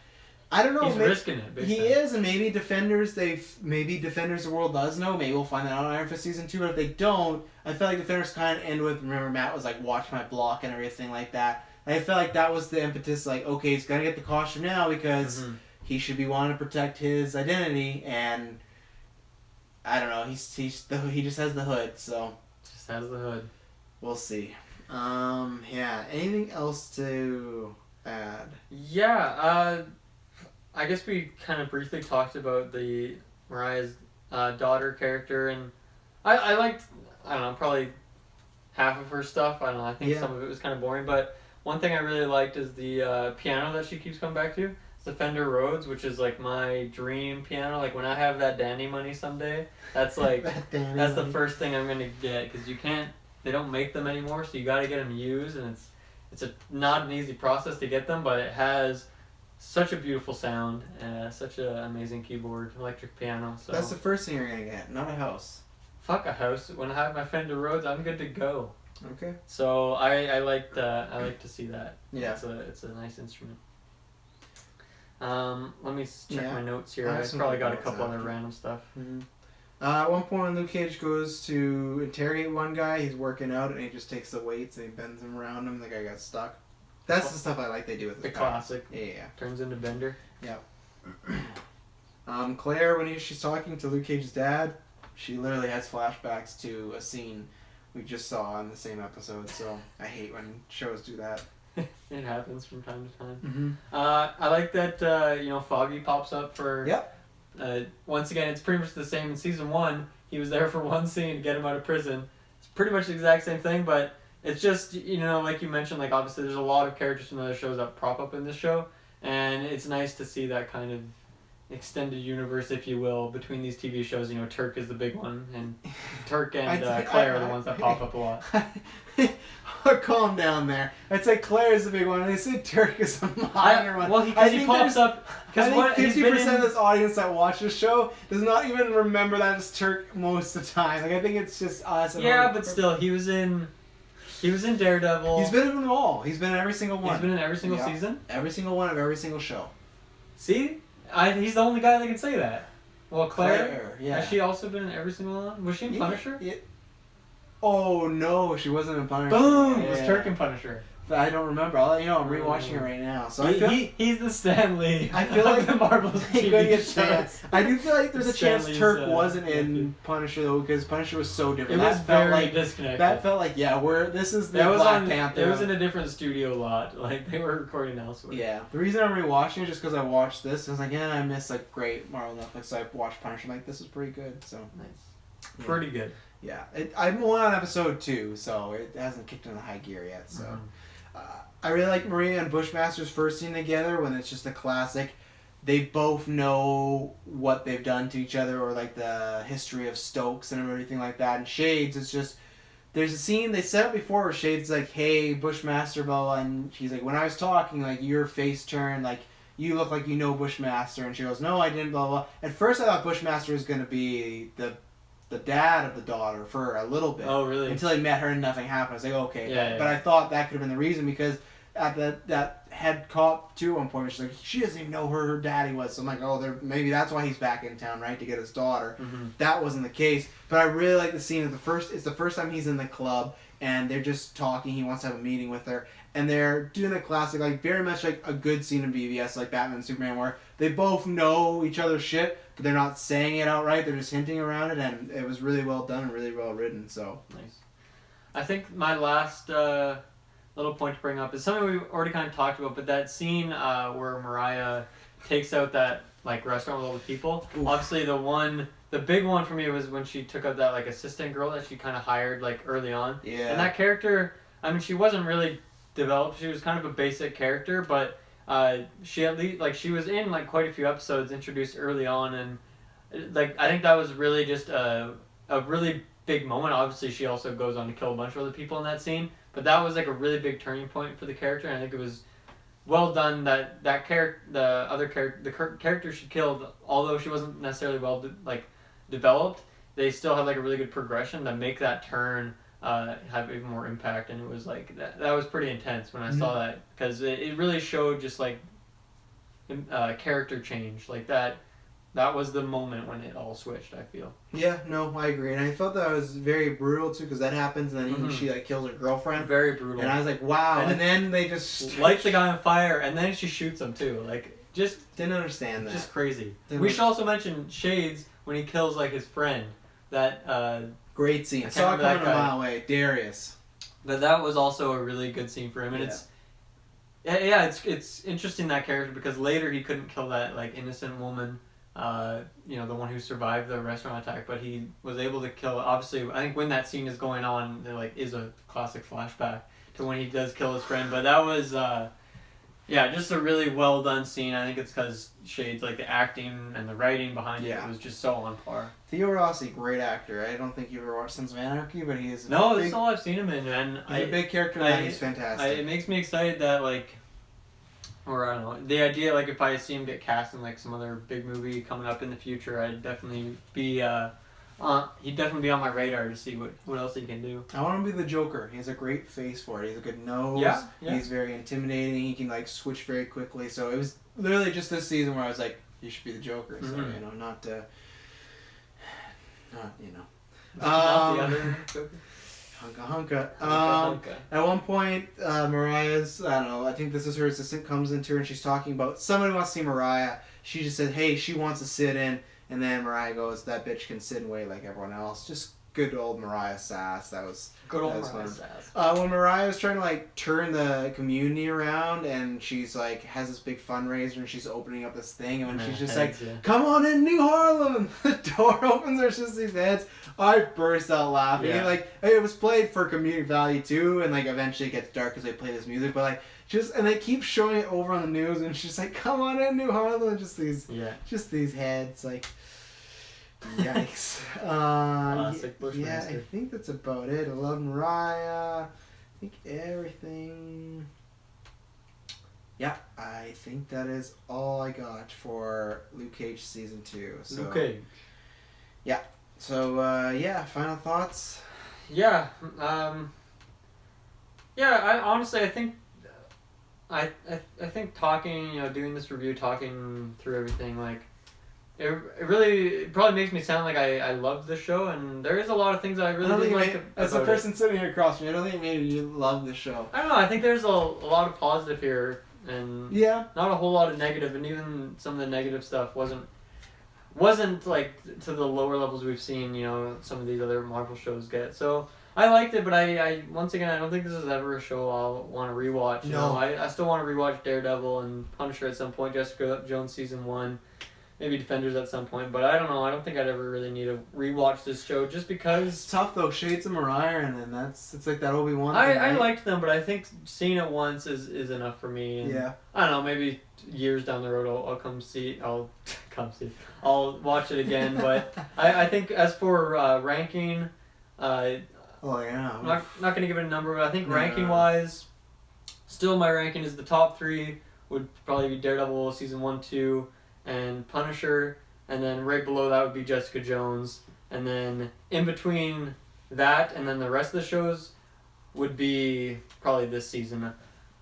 I don't know. He's risking it. He is, and maybe Defenders the world does know. Maybe we'll find that out in Iron Fist season 2. But if they don't, I feel like Defenders kind of end with, remember Matt was like, watch my block and everything like that. I felt like that was the impetus, like, okay, he's got to get the costume now because he should be wanting to protect his identity, and I don't know, he just has the hood, so. Just has the hood. We'll see. Anything else to add? Yeah, I guess we kind of briefly talked about the Mariah's daughter character, and I liked, I don't know, probably half of her stuff. I don't know, I think some of it was kind of boring, but one thing I really liked is the piano that she keeps coming back to. It's the Fender Rhodes, which is like my dream piano. Like when I have that Danny money someday, that's like that's the first thing I'm gonna get because they don't make them anymore, so you got to get them used, and it's not an easy process to get them, but it has such a beautiful sound, such an amazing keyboard, electric piano. So that's the first thing you're gonna get, not a house. Fuck a house. When I have my Fender Rhodes, I'm good to go. Okay. So I like to see that. Yeah. It's a nice instrument. Let me check my notes here. I probably got a couple other random stuff. Mm-hmm. At one point when Luke Cage goes to interrogate one guy, he's working out and he just takes the weights and he bends them around him. The guy got stuck. That's the stuff I like they do with the classic. Yeah. Turns into Bender. Yep. Claire, when she's talking to Luke Cage's dad, she literally has flashbacks to a scene we just saw in the same episode, so I hate when shows do that. It happens from time to time. Mm-hmm. I like that, Foggy pops up for... Yep. Once again, it's pretty much the same in season 1. He was there for one scene to get him out of prison. It's pretty much the exact same thing, but it's just, like you mentioned, like obviously there's a lot of characters from other shows that prop up in this show, and it's nice to see that kind of extended universe, if you will, between these TV shows. Turk is the big one, and Turk and Claire are the ones that pop up a lot. Calm down there. I'd say Claire is the big one, and they say Turk is a minor one. Well, because he pops up. I think 50% of this audience that watch this show does not even remember that it's Turk most of the time. Like, I think it's just us. Yeah, but still, he was in Daredevil. He's been in them all. He's been in every single one. He's been in every single season? Every single one of every single show. See? He's the only guy that can say that. Well, Claire, yeah. Has she also been in every single one? Was she in Punisher? Yeah. Oh, no, she wasn't in Punisher. Boom! Yeah. Was Turk in Punisher? I don't remember. I'll let you know. I'm rewatching it right now. So he's the Stan Lee. I feel like the Marvel's TV shows. I do feel like there's a chance Turk wasn't in nephew. Punisher though, because Punisher was so different. It was very disconnected. That felt like this is the Black Panther. It was in a different studio lot. Like they were recording elsewhere. Yeah. The reason I'm rewatching it is just because I watched this. I was like, I miss like great Marvel Netflix. So I watched Punisher. I'm like, this is pretty good. So nice. Yeah. Pretty good. Yeah. I'm only on episode 2, so it hasn't kicked into high gear yet. So. Mm-hmm. I really like Maria and Bushmaster's first scene together when it's just a classic. They both know what they've done to each other, or like the history of Stokes and everything like that. And Shades, it's just, there's a scene they set up before where Shades is like, hey, Bushmaster, blah, blah, and she's like, when I was talking, like, your face turned, like, you look like you know Bushmaster. And she goes, no, I didn't, blah, blah. At first I thought Bushmaster was going to be the dad of the daughter for a little bit. Oh, really? Until he met her and nothing happened. I was like, okay. Yeah. But I thought that could have been the reason, because at that head cop too at one point, she's like, she doesn't even know who her daddy was. So I'm like, maybe that's why he's back in town, right, to get his daughter. Mm-hmm. That wasn't the case. But I really like the scene of it's the first time he's in the club and they're just talking. He wants to have a meeting with her, and they're doing a classic, like very much like a good scene in BVS, like Batman and Superman, where they both know each other's shit, but they're not saying it outright. They're just hinting around it, and it was really well done and really well written. So nice. I think my last little point to bring up is something we've already kind of talked about, but that scene where Mariah takes out that like restaurant with all the people. Oof. Obviously, the big one for me was when she took out that like assistant girl that she kind of hired like early on. Yeah. And that character, I mean, she wasn't really developed. She was kind of a basic character, but she at least like she was in like quite a few episodes introduced early on, and like I think that was really just a really big moment. Obviously, she also goes on to kill a bunch of other people in that scene. But that was like a really big turning point for the character, and I think it was well done that the character she killed, although she wasn't necessarily developed, they still had like a really good progression to make that turn have even more impact, and it was like that was pretty intense when I saw that, because it really showed just like character change, like that was the moment when it all switched, I feel. Yeah, no, I agree. And I felt that was very brutal, too, because that happens, and then she, like, kills her girlfriend. Very brutal. And I was like, wow. And then they just lights the guy on fire, and then she shoots him, too. Like, just... Didn't understand that. Just crazy. We should also mention Shades, when he kills, like, his friend. That, great scene. I saw it coming a mile away. Darius. But that was also a really good scene for him, and it's interesting, that character, because later he couldn't kill that, like, innocent woman. The one who survived the restaurant attack, but he was able to kill. Obviously, I think when that scene is going on, there like is a classic flashback to when he does kill his friend. But that was, just a really well done scene. I think it's because Shades, like the acting and the writing behind it was just so on par. Theo Rossi, great actor. I don't think you've ever watched Sons of Anarchy, but he is. That's all I've seen him in, and he's a big character. He's fantastic. It makes me excited that like. Or I don't know, the idea, like, if I see him get cast in, like, some other big movie coming up in the future, I'd definitely be, he'd definitely be on my radar to see what else he can do. I want him to be the Joker. He has a great face for it. He has a good nose. Yeah. He's very intimidating. He can, like, switch very quickly. So it was literally just this season where I was like, you should be the Joker. So, not the other Joker. Hunka. At one point, Mariah's, I don't know, I think this is her assistant, comes into her and she's talking about somebody wants to see Mariah. She just said, hey, she wants to sit in. And then Mariah goes, that bitch can sit and wait like everyone else. Just good old Mariah sass. That was Good old that was Mariah fun. sass. When Mariah was trying to like turn the community around, and she's like has this big fundraiser, and she's opening up this thing, and when she's just heads, like, yeah. "Come on in, New Harlem," and the door opens, there's just these heads. I burst out laughing. Yeah. Like it was played for community value too, and like eventually it gets dark because they play this music, but like just and they keep showing it over on the news, and she's like, "Come on in, New Harlem," and just these heads like. Yikes. Classic Yeah, I Bushmaster. think that's about it. I love Mariah. I think everything. Yeah, I think that is all I got for Luke Cage season 2. So, Okay. So, final thoughts? Yeah. I honestly, I think talking, doing this review, talking through everything, like, it probably makes me sound like I love the show, and there is a lot of things I really do like as a about person sitting here across from me, I don't think maybe you love the show. I don't know, I think there's a lot of positive here, and not a whole lot of negative, and even some of the negative stuff wasn't like to the lower levels we've seen, some of these other Marvel shows get. So I liked it, but I once again, I don't think this is ever a show I'll want to rewatch. No. I still want to rewatch Daredevil and Punisher at some point, Jessica Jones season 1, maybe Defenders at some point, but I don't know. I don't think I'd ever really need to rewatch this show just because. It's tough though. Shades of Mariah, and then it's like that Obi-Wan thing, I right? liked them, but I think seeing it once is enough for me. And Yeah. I don't know. Maybe years down the road, I'll come see. I'll come see. I'll watch it again. But I think as for ranking, I'm not gonna give it a number, but I think ranking wise, still my ranking is the top 3 would probably be Daredevil season 1, 2. And Punisher, and then right below that would be Jessica Jones, and then in between that and then the rest of the shows would be probably this season.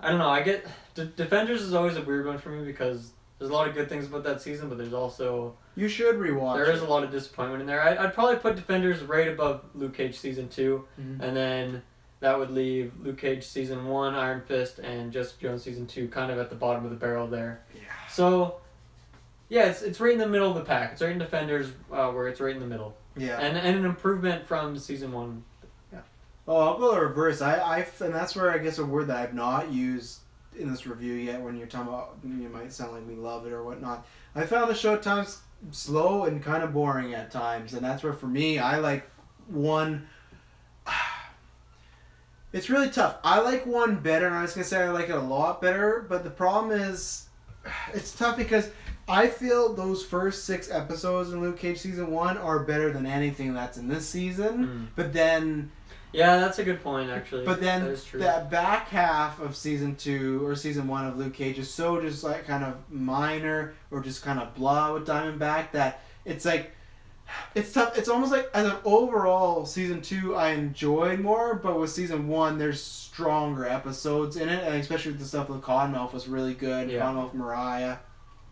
I don't know, I get Defenders is always a weird one for me because there's a lot of good things about that season, but there's also You should rewatch. there is a lot of disappointment in there. I'd probably put Defenders right above Luke Cage season 2, and then that would leave Luke Cage season 1, Iron Fist, and Jessica Jones season 2 kind of at the bottom of the barrel there. Yeah. So. Yeah, it's right in the middle of the pack. It's right in Defenders, where it's right in the middle. Yeah. And an improvement from season 1. Yeah. Oh, I'll go the reverse. And that's where I guess a word that I've not used in this review yet. When you're talking about, you might sound like we love it or whatnot. I found the show at times slow and kind of boring at times, and that's where for me I like one. It's really tough. I like one better, and I was gonna say I like it a lot better. But the problem is, it's tough because. I feel those first 6 episodes in Luke Cage season 1 are better than anything that's in this season. But then... Yeah, that's a good point, actually. But then that is true. That back half of season 2 or season 1 of Luke Cage is so just like kind of minor or just kind of blah with Diamondback that it's like... It's tough. It's almost like as an overall season 2 I enjoyed more, but with season 1 there's stronger episodes in it, and especially with the stuff with Cottonmouth was really good. Yeah. Cottonmouth Mariah.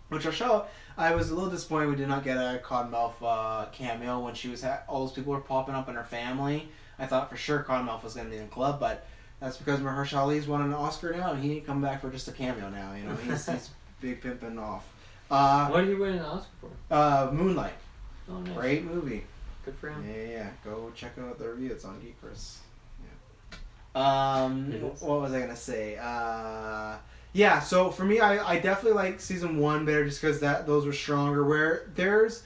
Which I'll show. I was a little disappointed we did not get a Cottonmouth cameo when she was all those people were popping up in her family. I thought for sure Cottonmouth was going to be in the club, but that's because Mahershala Ali's won an Oscar now, and he ain't come back for just a cameo now. He's big pimping off. What did he win an Oscar for? Moonlight. Oh, nice. Great movie. Good for him. Yeah. Go check out the review. It's on GeekVerse. Yeah. What was I gonna say? Yeah, so for me, I definitely like season 1 better just because those were stronger. Where there's,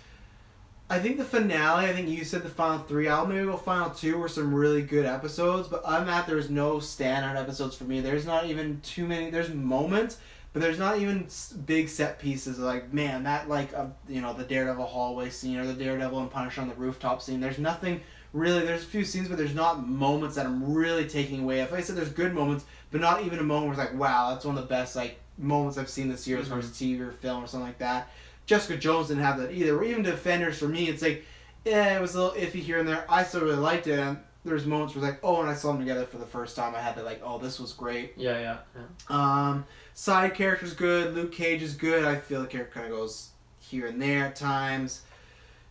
I think the finale, I think you said the final 3, I'll maybe go final 2 were some really good episodes, but on that there's no standout episodes for me. There's not even too many, there's moments, but there's not even big set pieces like, man, that like, the Daredevil hallway scene or the Daredevil and Punisher on the rooftop scene. There's nothing really, there's a few scenes, but there's not moments that I'm really taking away. Like I said, there's good moments, but not even a moment where it's like, wow, that's one of the best like moments I've seen this year as far as TV or film or something like that. Jessica Jones didn't have that either. Or even Defenders for me, it's like, it was a little iffy here and there. I still really liked it, and there's moments where it's like, oh, when I saw them together for the first time, I had that like, oh, this was great. Yeah. Side character's good. Luke Cage is good. I feel the character kind of goes here and there at times.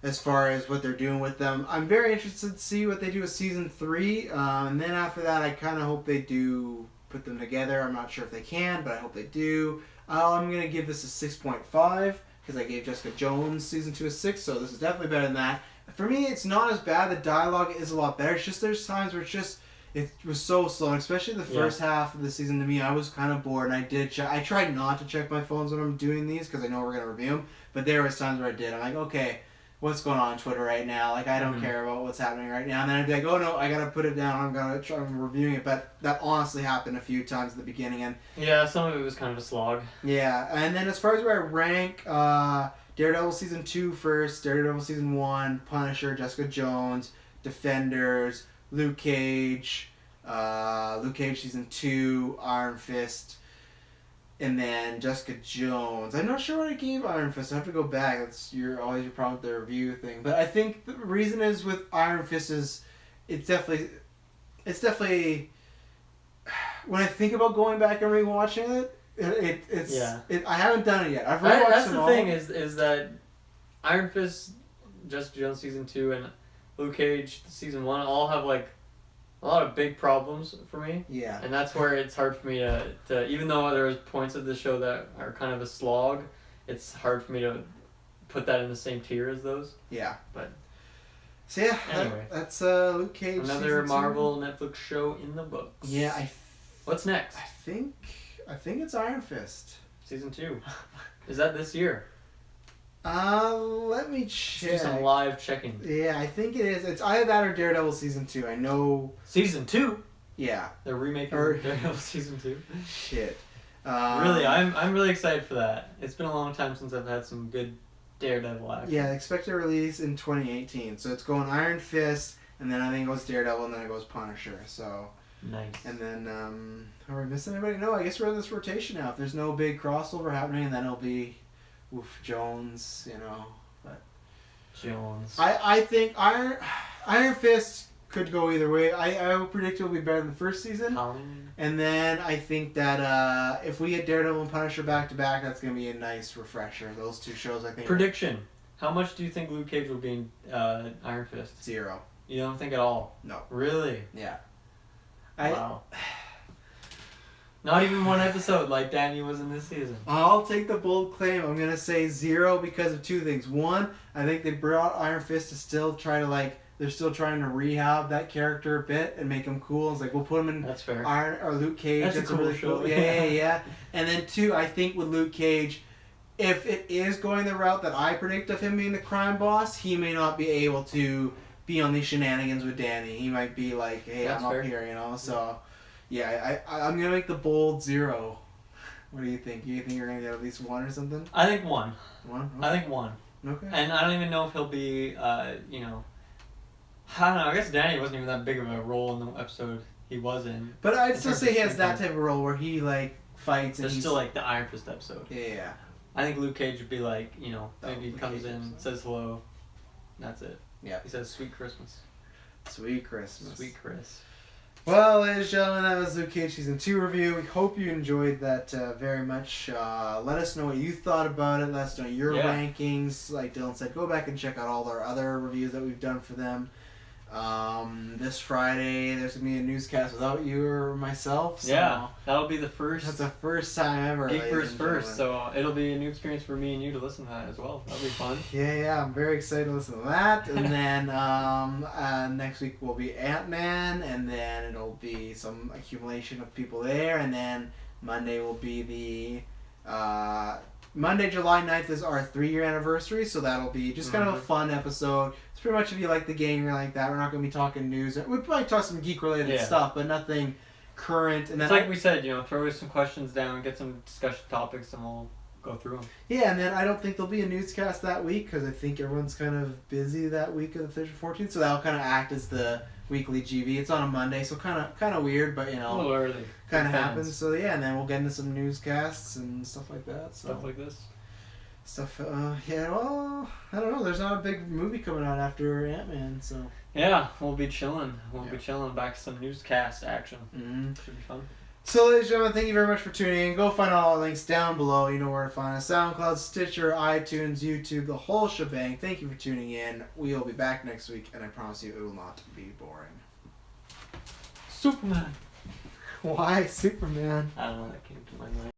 As far as what they're doing with them, I'm very interested to see what they do with season 3, and then after that, I kind of hope they do put them together. I'm not sure if they can, but I hope they do. I'm gonna give this a 6.5 because I gave Jessica Jones season 2 a 6, so this is definitely better than that. for me, it's not as bad. The dialogue is a lot better. It's just there's times where it was so slow, and especially the first half of the season. To me, I was kind of bored, and I did check. I tried not to check my phones when I'm doing these because I know we're gonna review them. But there was times where I did. I'm like, okay, what's going on Twitter right now? Like, I don't care about what's happening right now. And then I'd be like, oh no, I gotta put it down. I'm reviewing it. But that honestly happened a few times at the beginning, and yeah, some of it was kind of a slog. Yeah, and then as far as where I rank, Daredevil season 2 first, Daredevil season 1, Punisher, Jessica Jones, Defenders, Luke Cage season 2, Iron Fist, and then Jessica Jones. I'm not sure what I gave Iron Fist. I have to go back. That's always your problem with the review thing. But I think the reason is with Iron Fist is it's definitely when I think about going back and rewatching it. I haven't done it yet. I've rewatched That's them the all. thing is that Iron Fist, Jessica Jones season 2, and Luke Cage season 1 all have like a lot of big problems for me. Yeah. And that's where it's hard for me to even though there's points of the show that are kind of a slog, it's hard for me to put that in the same tier as those. Yeah. But so yeah, anyway, that's Luke Cage. Another Marvel Netflix show in the books. Yeah, what's next? I think it's Iron Fist. Season 2. Is that this year? Let me check. Let's do some live checking. Yeah, I think it is. It's either that or Daredevil season 2. I know. Season 2? Yeah. They're remaking Daredevil season 2. Shit. Really, I'm really excited for that. It's been a long time since I've had some good Daredevil action. Yeah, expected release in 2018. So it's going Iron Fist, and then I think it goes Daredevil, and then it goes Punisher. So. Nice. And then, are we missing anybody? No, I guess we're in this rotation now. If there's no big crossover happening, then it'll be, Jones, But Jones. I think Iron Fist could go either way. I would predict it'll be better than the first season. And then I think that if we get Daredevil and Punisher back to back, that's gonna be a nice refresher. Those two shows, I think. Prediction: how much do you think Luke Cage will be in Iron Fist? 0. You don't think at all? No. Really? Yeah. Wow. Not even one episode like Danny was in this season. I'll take the bold claim. I'm going to say 0 because of two things. One, I think they brought Iron Fist to still try to, they're still trying to rehab that character a bit and make him cool. It's like, we'll put him in That's fair. Iron or Luke Cage. That's a cool really show. Cool. Yeah. And then 2, I think with Luke Cage, if it is going the route that I predict of him being the crime boss, he may not be able to be on these shenanigans with Danny. He might be like, hey, That's I'm fair. up here, So, yeah, I'm going to make the bold 0. What do you think? You think you're going to get at least 1 or something? I think 1. 1? Okay. I think 1. Okay. And I don't even know if he'll be, I don't know. I guess Danny wasn't even that big of a role in the episode he was in. But I'd still say he has that type of role where he, fights and There's still, the Iron Fist episode. Yeah. I think Luke Cage would be maybe he comes in, says hello, that's it. Yeah. He says, "Sweet Christmas." Sweet Christmas. Sweet Chris. Well, ladies and gentlemen, that was Luke Cage Season 2 review. We hope you enjoyed that very much. Let us know what you thought about it. Let us know your rankings. Like Dylan said, go back and check out all our other reviews that we've done for them. This Friday, there's going to be a newscast without you or myself. So yeah, that'll be the first. That's the first time ever. GeekVerse first, so it'll be a new experience for me and you to listen to that as well. That'll be fun. Yeah, I'm very excited to listen to that. And then next week will be Ant-Man, and then it'll be some accumulation of people there, and then Monday will be the Monday, July 9th is our 3-year anniversary, so that'll be just kind of a fun episode. It's pretty much if you like the game or like that. We're not going to be talking news. We might talk some geek-related stuff, but nothing current. And then it's like we said, throw some questions down, get some discussion topics, and we'll go through them. Yeah, and then I don't think there'll be a newscast that week because I think everyone's kind of busy that week of the 14th, so that'll kind of act as the weekly GV. It's on a Monday, so kind of weird, but a little early. Kind of happens. So yeah, and then we'll get into some newscasts and stuff like that. So. Stuff like this. Well, I don't know. There's not a big movie coming out after Ant-Man, so. Yeah, we'll be chilling. Be chilling back to some newscast action. Mm-hmm. Should be fun. So, ladies and gentlemen, thank you very much for tuning in. Go find all our links down below. You know where to find us. SoundCloud, Stitcher, iTunes, YouTube, the whole shebang. Thank you for tuning in. We will be back next week, and I promise you it will not be boring. Superman. Why Superman? I don't know, that came to my mind.